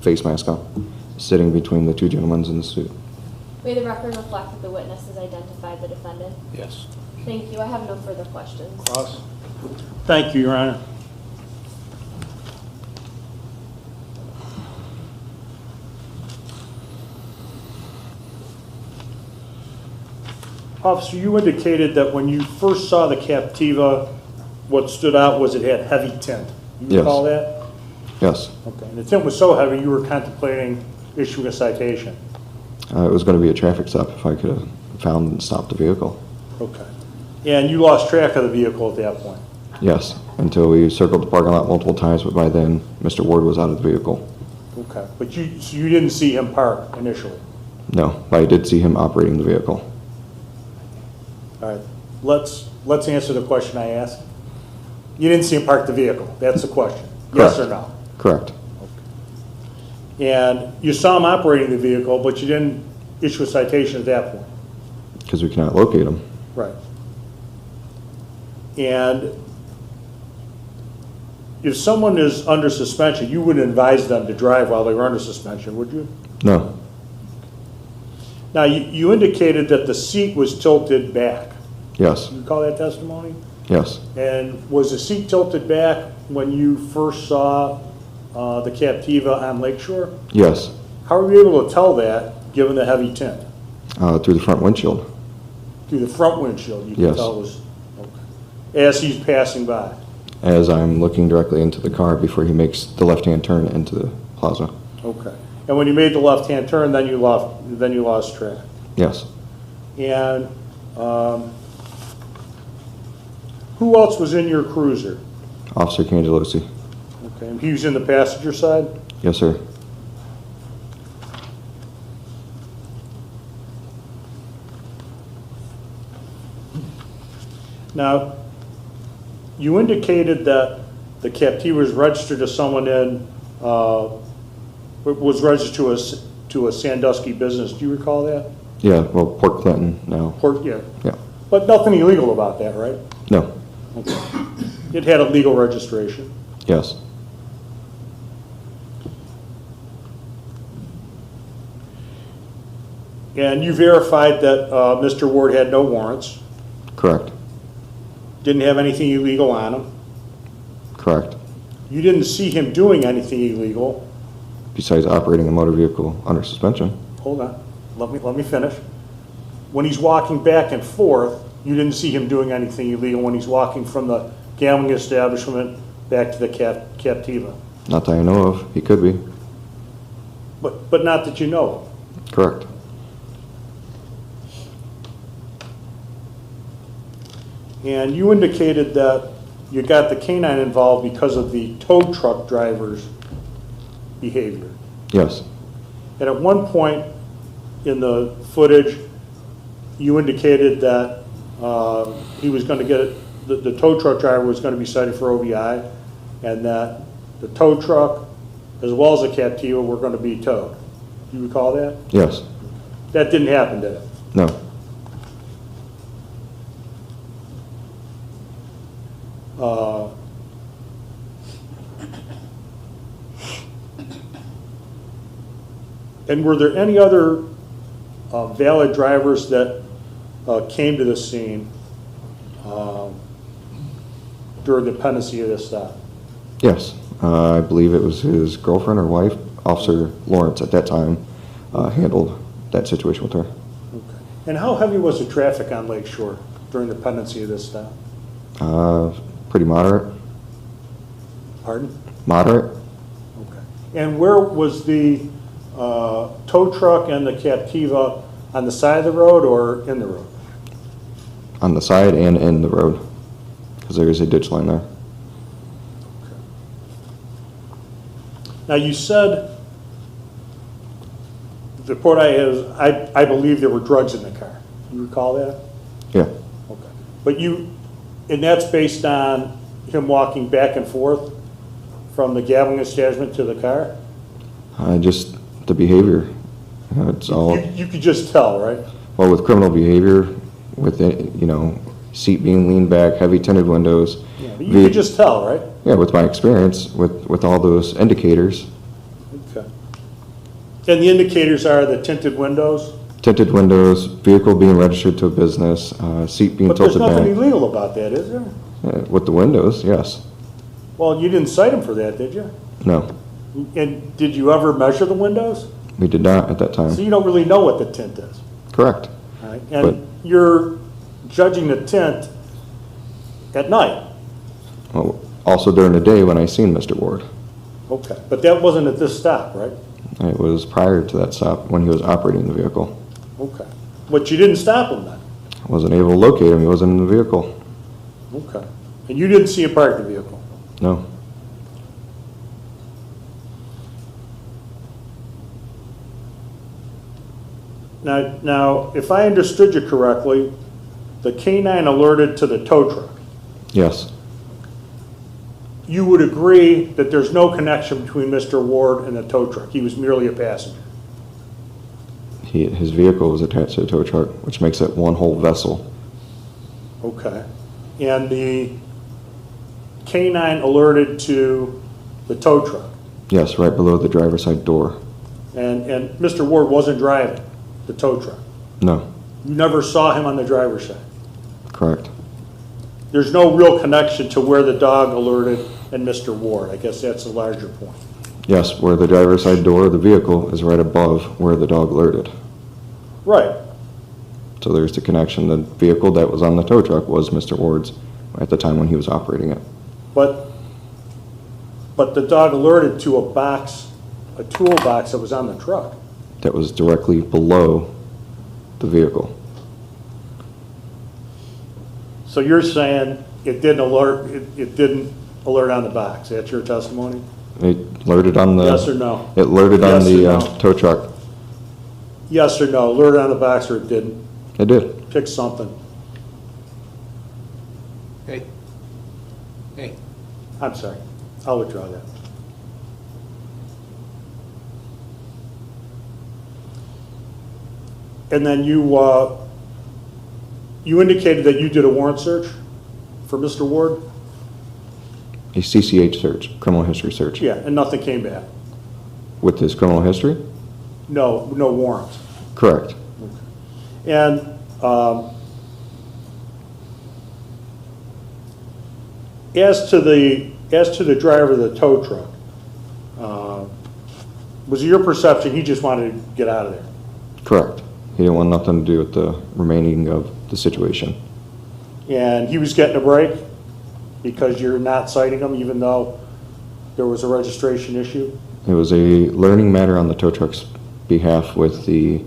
face mask on, sitting between the two gentlemen in the suit. May the record reflect that the witness has identified the defendant? Yes. Thank you. I have no further questions. Cross? Thank you, Your Honor. Officer, you indicated that when you first saw the Captiva, what stood out was it had heavy tint. You Yes. recall that? Yes. Okay. And the tint was so heavy, you were contemplating issuing a citation. It was going to be a traffic stop if I could have found and stopped the vehicle. Okay. And you lost track of the vehicle at that point? Yes, until we circled the parking lot multiple times, but by then, Mr. Ward was out of the vehicle. Okay. But so you didn't see him park initially? No, but I did see him operating the vehicle. All right. Let's answer the question I asked. You didn't see him park the vehicle. That's the question. Yes or no? Correct. And you saw him operating the vehicle, but you didn't issue a citation at that point? Because we cannot locate him. Right. And if someone is under suspension, you wouldn't advise them to drive while they were under suspension, would you? No. Now, you indicated that the seat was tilted back. Yes. You recall that testimony? Yes. And was the seat tilted back when you first saw the Captiva on Lakeshore? Yes. How were you able to tell that, given the heavy tint? Through the front windshield. Through the front windshield, you could Yes. tell it was, okay. As he's passing by? As I'm looking directly into the car before he makes the left-hand turn into the plaza. Okay. And when you made the left-hand turn, then you lost track? Yes. And who else was in your cruiser? Officer Cangelosi. Okay, and he was in the passenger side? Yes, sir. Now, you indicated that the Captiva was registered to someone was registered to a Sandusky business. Do you recall that? Yeah, well, Port Clinton now. Yeah. Yeah. But nothing illegal about that, right? No. Okay. It had a legal registration. Yes. And you verified that Mr. Ward had no warrants, Correct. didn't have anything illegal on him. Correct. You didn't see him doing anything illegal. Besides operating a motor vehicle under suspension. Hold on, let me finish. When he's walking back and forth, you didn't see him doing anything illegal when he's walking from the gambling establishment back to the Captiva? Not that I know of. He could be. But not that you know of. Correct. And you indicated that you got the canine involved because of the tow truck driver's behavior. Yes. And at one point in the footage, you indicated that he was going to get it, the tow truck driver was going to be cited for OVI, and that the tow truck, as well as the Captiva, were going to be towed. Do you recall that? Yes. That didn't happen, did it? No. And were there any other valid drivers that came to the scene during the pendency of this stop? Yes. I believe it was his girlfriend or wife, Officer Lawrence at that time, handled that situation with her. Okay. And how heavy was the traffic on Lake Shore during the pendency of this stop? Pretty moderate. Pardon? Moderate. Okay. And where was the tow truck and the Captiva, on the side of the road or in the road? On the side and in the road, because there is a ditch line there. Okay. Now you said, the report I have is, I believe there were drugs in the car. You recall that? Yeah. Okay. But and that's based on him walking back and forth from the gambling establishment to the car? Just the behavior. It's all. You could just tell, right? Well, with criminal behavior, with it, seat being leaned back, heavy tinted windows. Yeah, but you could just tell, right? Yeah, with my experience, with all those indicators. Okay. And the indicators are the tinted windows? Tinted windows, vehicle being registered to a business, seat being But there's tilted nothing back. illegal about that, is there? With the windows, yes. Well, you didn't cite him for that, did you? No, And did you ever measure the windows? we did not at that So time. you don't really know what the tint is. Correct. All right? And you're judging the tint at night. Well, also during the day when I seen Mr. Ward. Okay. But that wasn't at this stop, right? It was prior to that stop when he was operating the vehicle. Okay. But you didn't stop him then? I wasn't able to locate him. He wasn't in the vehicle. Okay. And you didn't see him park the vehicle? No. Now, if I understood you correctly, the canine alerted to the tow truck. Yes. You would agree that there's no connection between Mr. Ward and the tow truck. He was merely a passenger. His vehicle was attached to a tow truck, which makes it one whole vessel. Okay. And the canine alerted to the tow truck. Yes, right below the driver's side door. And Mr. Ward wasn't driving the tow truck. No. You never saw him on the driver's side. Correct. There's no real connection to where the dog alerted and Mr. Ward. I guess that's a larger point. Yes, where the driver's side door of the vehicle is right above where the dog alerted. Right. So there's the connection. The vehicle that was on the tow truck was Mr. Ward's at the time when he was operating it. But the dog alerted to a toolbox that was on the truck. That was directly below the vehicle. So you're saying it didn't alert on the box. That's your testimony? It alerted on the... Yes or no? It alerted on Yes the or no? tow truck. Yes or no? Alerted on the box or it didn't? It did. Pick something. Hey. I'm sorry. I'll withdraw that. And then you indicated that you did a warrant search for Mr. Ward? A CCH search, criminal history search. Yeah, and nothing came back? With his criminal history? No warrants? Correct. And as to the driver of the tow truck, was it your perception he just wanted to get out of there? Correct. He didn't want nothing to do with the remaining of the situation. And he was getting a break? because you're not citing them even though there was a registration issue? It was a learning matter on the tow truck's behalf with the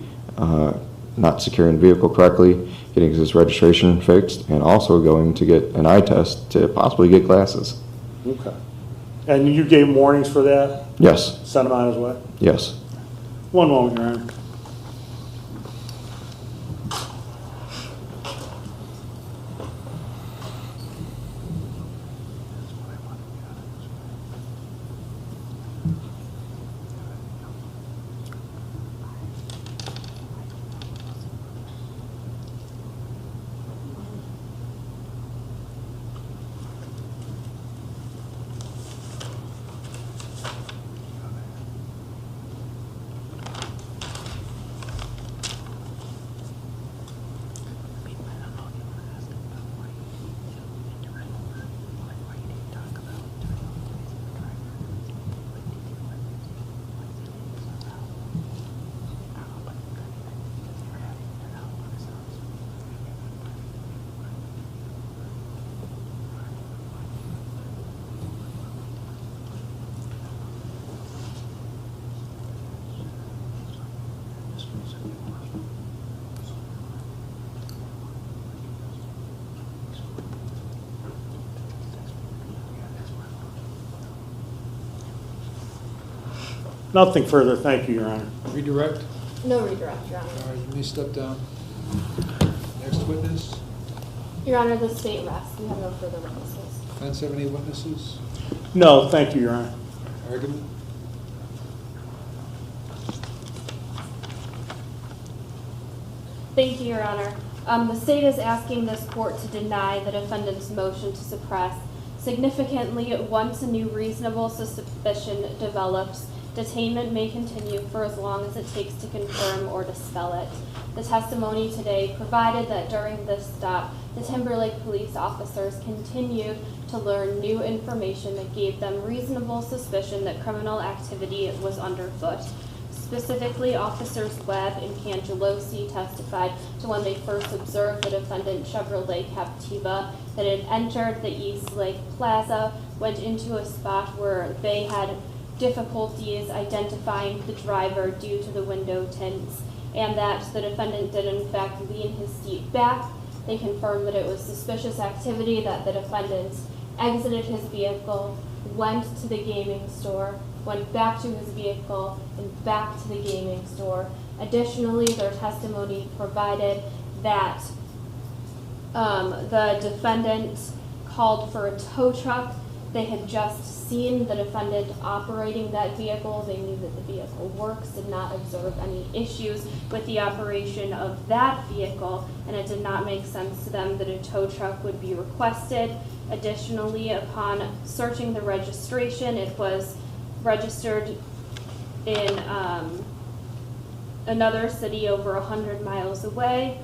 not securing the vehicle correctly, getting his registration fixed, and also going to get an eye test to possibly get glasses. Okay. And you gave him warnings for that? Yes, Sent him on his way? yes. One moment, Your Honor. Nothing further. Thank you, Your Honor. Redirect. No redirect, Your Honor. All right, you may step down. Next witness. Your Honor, the state rests. We have no further witnesses. Defense have any witnesses? No, thank you, Your Honor. Argument? Thank you, Your Honor. The state is asking this court to deny the defendant's motion to suppress. Significantly, once a new reasonable suspicion develops, detainment may continue for as long as it takes to confirm or dispel it. The testimony today provided that during this stop, the Timberlake police officers continued to learn new information that gave them reasonable suspicion that criminal activity was underfoot. Specifically, Officers Webb and Cangelosi testified to when they first observed the defendant Chevrolet Captiva that it entered the East Lake Plaza, went into a spot where they had difficulties identifying the driver due to the window tints, and that the defendant did in fact lean his seat back. They confirmed that it was suspicious activity, that the defendant exited his vehicle, went to the gaming store, went back to his vehicle, and back to the gaming store. Additionally, their testimony provided that the defendant called for a tow truck. They had just seen the defendant operating that vehicle. They knew that the vehicle works, did not observe any issues with the operation of that vehicle, and it did not make sense to them that a tow truck would be requested. Additionally, upon searching the registration, it was registered in another city over 100 miles away.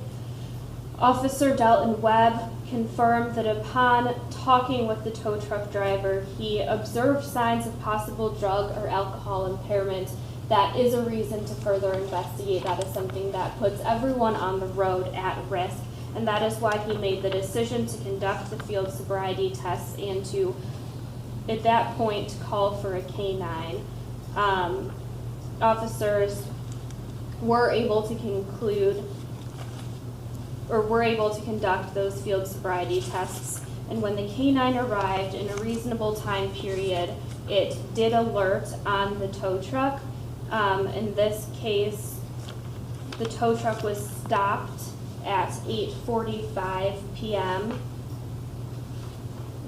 Officer Dalton Webb confirmed that upon talking with the tow truck driver, he observed signs of possible drug or alcohol impairment. That is a reason to further investigate. That is something that puts everyone on the road at risk, and that is why he made the decision to conduct the field sobriety tests and to, at that point, call for a K-9. Officers were able to conduct those field sobriety tests, and when the K-9 arrived in a reasonable time period, it did alert on the tow truck. In this case, the tow truck was stopped at 8:45 p.m.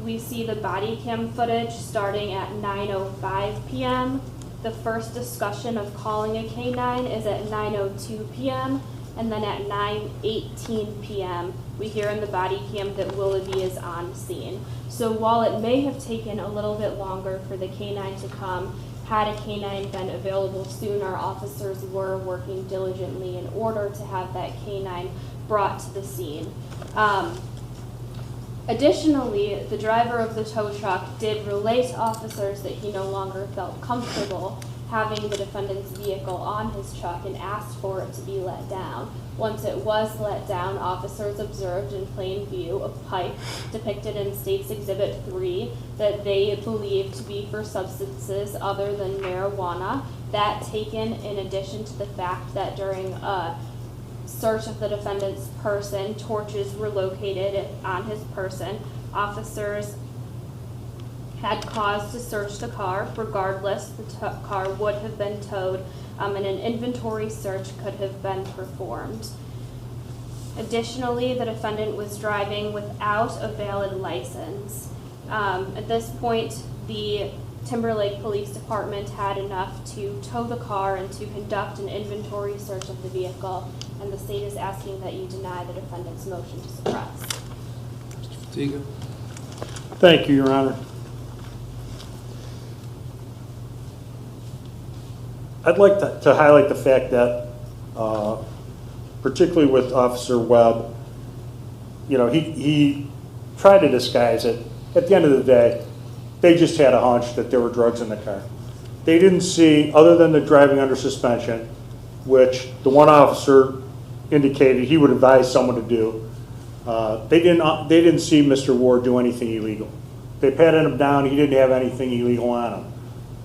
We see the body cam footage starting at 9:05 p.m. The first discussion of calling a K-9 is at 9:02 p.m. and then at 9:18 p.m. we hear in the body cam that Willoughby is on scene. So while it may have taken a little bit longer for the K-9 to come, had a K-9 been available sooner, officers were working diligently in order to have that K-9 brought to the scene. Additionally, the driver of the tow truck did relay to officers that he no longer felt comfortable having the defendant's vehicle on his truck and asked for it to be let down. Once it was let down, officers observed in plain view a pipe depicted in State's Exhibit 3 that they believed to be for substances other than marijuana. That taken in addition to the fact that during a search of the defendant's person, torches were located on his person. Officers had cause to search the car. Regardless, the car would have been towed, and an inventory search could have been performed. Additionally, the defendant was driving without a valid license. At this point, the Timberlake Police Department had enough to tow the car and to conduct an inventory search of the vehicle, and the state is asking that you deny the defendant's motion to suppress. Mr. Fatiga? Thank you, Your Honor. I'd like to highlight the fact that, particularly with Officer Webb, you know, he tried to disguise it. At the end of the day, they just had a hunch that there were drugs in the car. They didn't see, other than the driving under suspension, which the one officer indicated he would advise someone to do. They didn't see Mr. Ward do anything illegal. They patted him down. He didn't have anything illegal on him.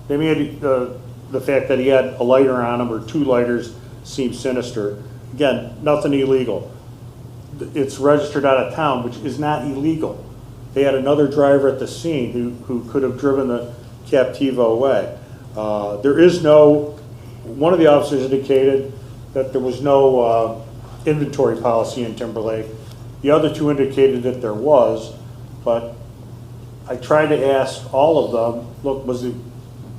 They made the fact that he had a lighter on him, or 2 lighters, seem sinister. Again, nothing illegal. It's registered out of town, which is not illegal. They had another driver at the scene who could have driven the Captiva away. There is no, one of the officers indicated that there was no inventory policy in Timberlake. The other 2 indicated that there was, but I tried to ask all of them, look,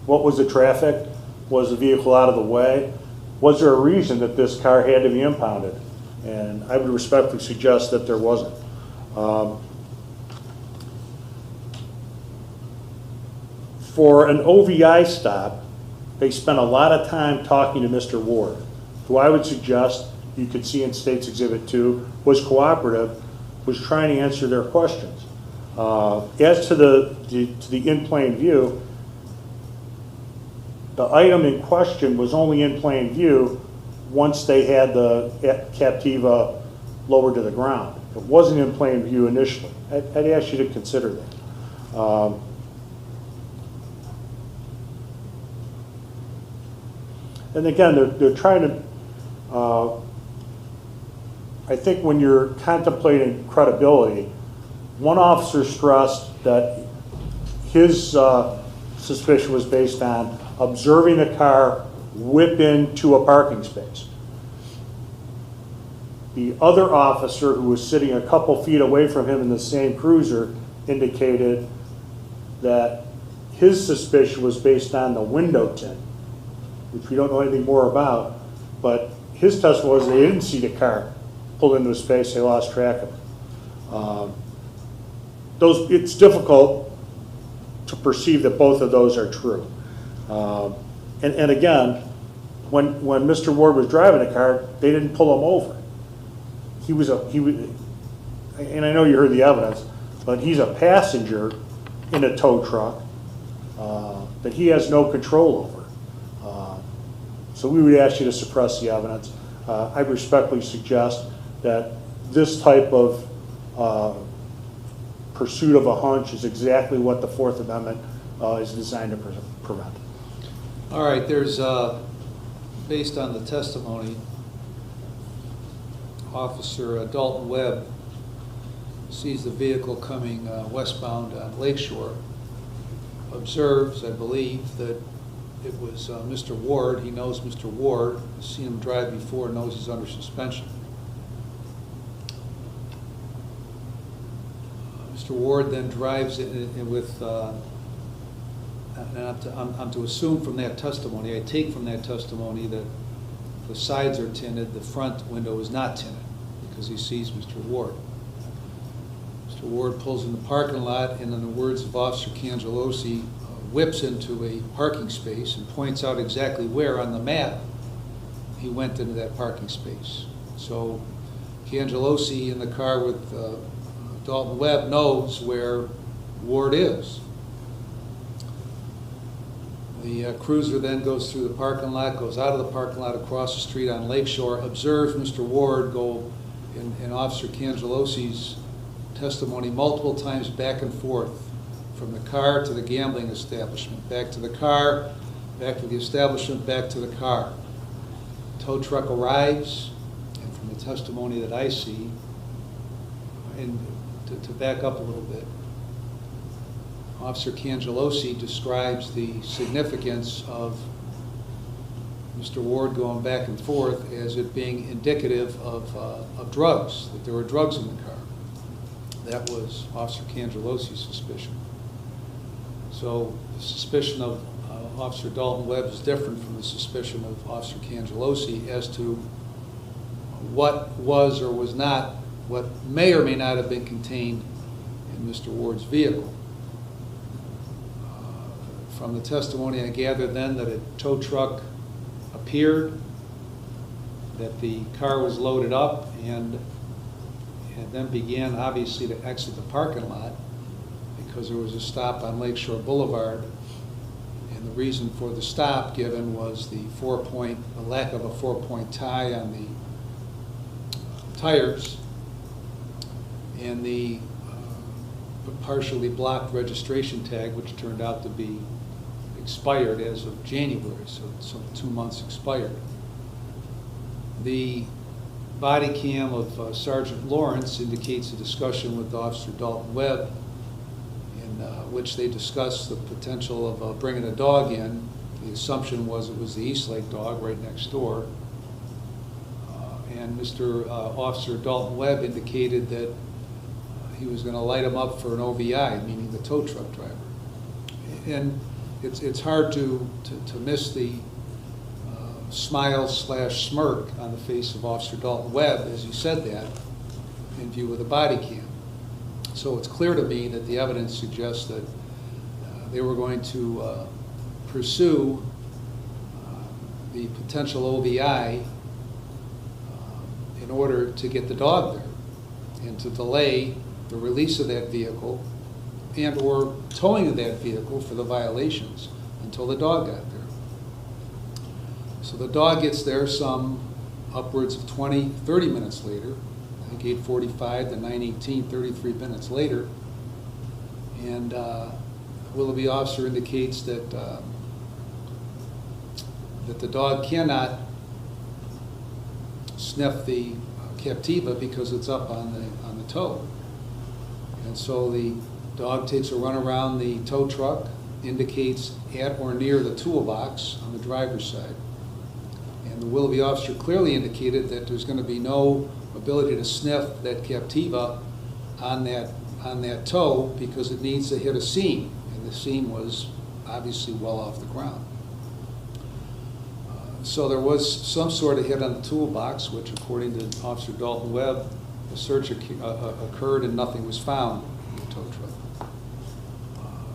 what was the traffic? Was the vehicle out of the way? Was there a reason that this car had to be impounded? And I would respectfully suggest that there wasn't. For an OVI stop, they spent a lot of time talking to Mr. Ward, who I would suggest you could see in State's Exhibit 2 was cooperative, was trying to answer their questions. As to the in plain view, the item in question was only in plain view once they had the Captiva lowered to the ground. It wasn't in plain view initially. I'd ask you to consider that. And again, they're trying to, I think when you're contemplating credibility, one officer stressed that his suspicion was based on observing the car whip into a parking space. The other officer, who was sitting a couple feet away from him in the same cruiser, indicated that his suspicion was based on the window tint, which we don't know anything more about, but his testimony was they didn't see the car pull into a space, they lost track of it. It's difficult to perceive that both of those are true. And again, when Mr. Ward was driving the car, they didn't pull him over. And I know you heard the evidence, but he's a passenger in a tow truck that he has no control over. So we would ask you to suppress the evidence. I respectfully suggest that this type of pursuit of a hunch is exactly what the Fourth Amendment is designed to prevent. All right, there's, based on the testimony, Officer Dalton Webb sees the vehicle coming westbound on Lakeshore, observes, I believe, that it was Mr. Ward. He knows Mr. Ward, has seen him drive before, knows he's under suspension. Mr. Ward then drives in with, I'm to assume from that testimony, I take from that testimony that the sides are tinted, the front window is not tinted, because he sees Mr. Ward. Mr. Ward pulls in the parking lot, and in the words of Officer Cangelosi, whips into a parking space and points out exactly where on the map he went into that parking space. So Cangelosi in the car with Dalton Webb knows where Ward is. The cruiser then goes through the parking lot, goes out of the parking lot across the street on Lakeshore, observes Mr. Ward go, in Officer Cangelosi's testimony, multiple times back and forth from the car to the gambling establishment, back to the car, back to the establishment, back to the car. Tow truck arrives, and from the testimony that I see, and to back up a little bit, Officer Cangelosi describes the significance of Mr. Ward going back and forth as it being indicative of drugs, that there were drugs in the car. That was Officer Cangelosi's suspicion. So the suspicion of Officer Dalton Webb is different from the suspicion of Officer Cangelosi as to what was or was not, what may or may not have been contained in Mr. Ward's vehicle. From the testimony, I gathered then that a tow truck appeared, that the car was loaded up, and then began obviously to exit the parking lot because there was a stop on Lakeshore Boulevard, and the reason for the stop given was the lack of a 4-point tie on the tires and the partially blocked registration tag, which turned out to be expired as of January, so 2 months expired. The body cam of Sergeant Lawrence indicates a discussion with Officer Dalton Webb in which they discussed the potential of bringing a dog in. The assumption was it was the Eastlake dog right next door. And Mr. Officer Dalton Webb indicated that he was going to light him up for an OVI, meaning the tow truck driver. And it's hard to miss the smile/smirk on the face of Officer Dalton Webb as he said that in view of the body cam. So it's clear to me that the evidence suggests that they were going to pursue the potential OVI in order to get the dog there and to delay the release of that vehicle and or towing of that vehicle for the violations until the dog got there. So the dog gets there some upwards of 20, 30 minutes later, I think 8:45 to 9:18, 33 minutes later, and Willoughby officer indicates that that the dog cannot sniff the Captiva because it's up on the tow. And so the dog takes a run around the tow truck, indicates at or near the toolbox on the driver's side. And the Willoughby officer clearly indicated that there's going to be no ability to sniff that Captiva on that tow because it needs to hit a seam, and the seam was obviously well off the ground. So there was some sort of hit on the toolbox, which according to Officer Dalton Webb, the search occurred and nothing was found in the tow truck.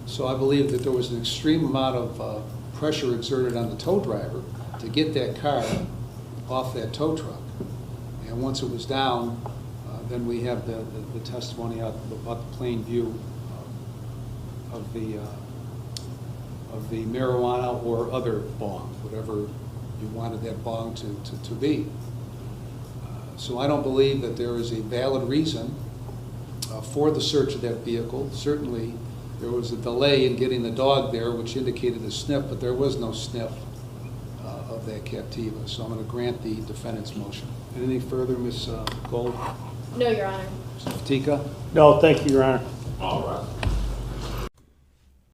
So I believe that there was an extreme amount of pressure exerted on the tow driver to get that car off that tow truck. And once it was down, then we have the testimony out about the plain view of the marijuana or other bong, whatever you wanted that bong to be. So I don't believe that there is a valid reason for the search of that vehicle. Certainly there was a delay in getting the dog there, which indicated a sniff, but there was no sniff of that Captiva. So I'm going to grant the defendant's motion. Anything further, Ms. Gold? No, Your Honor. Mr. Fatika? No, thank you, Your Honor. All right.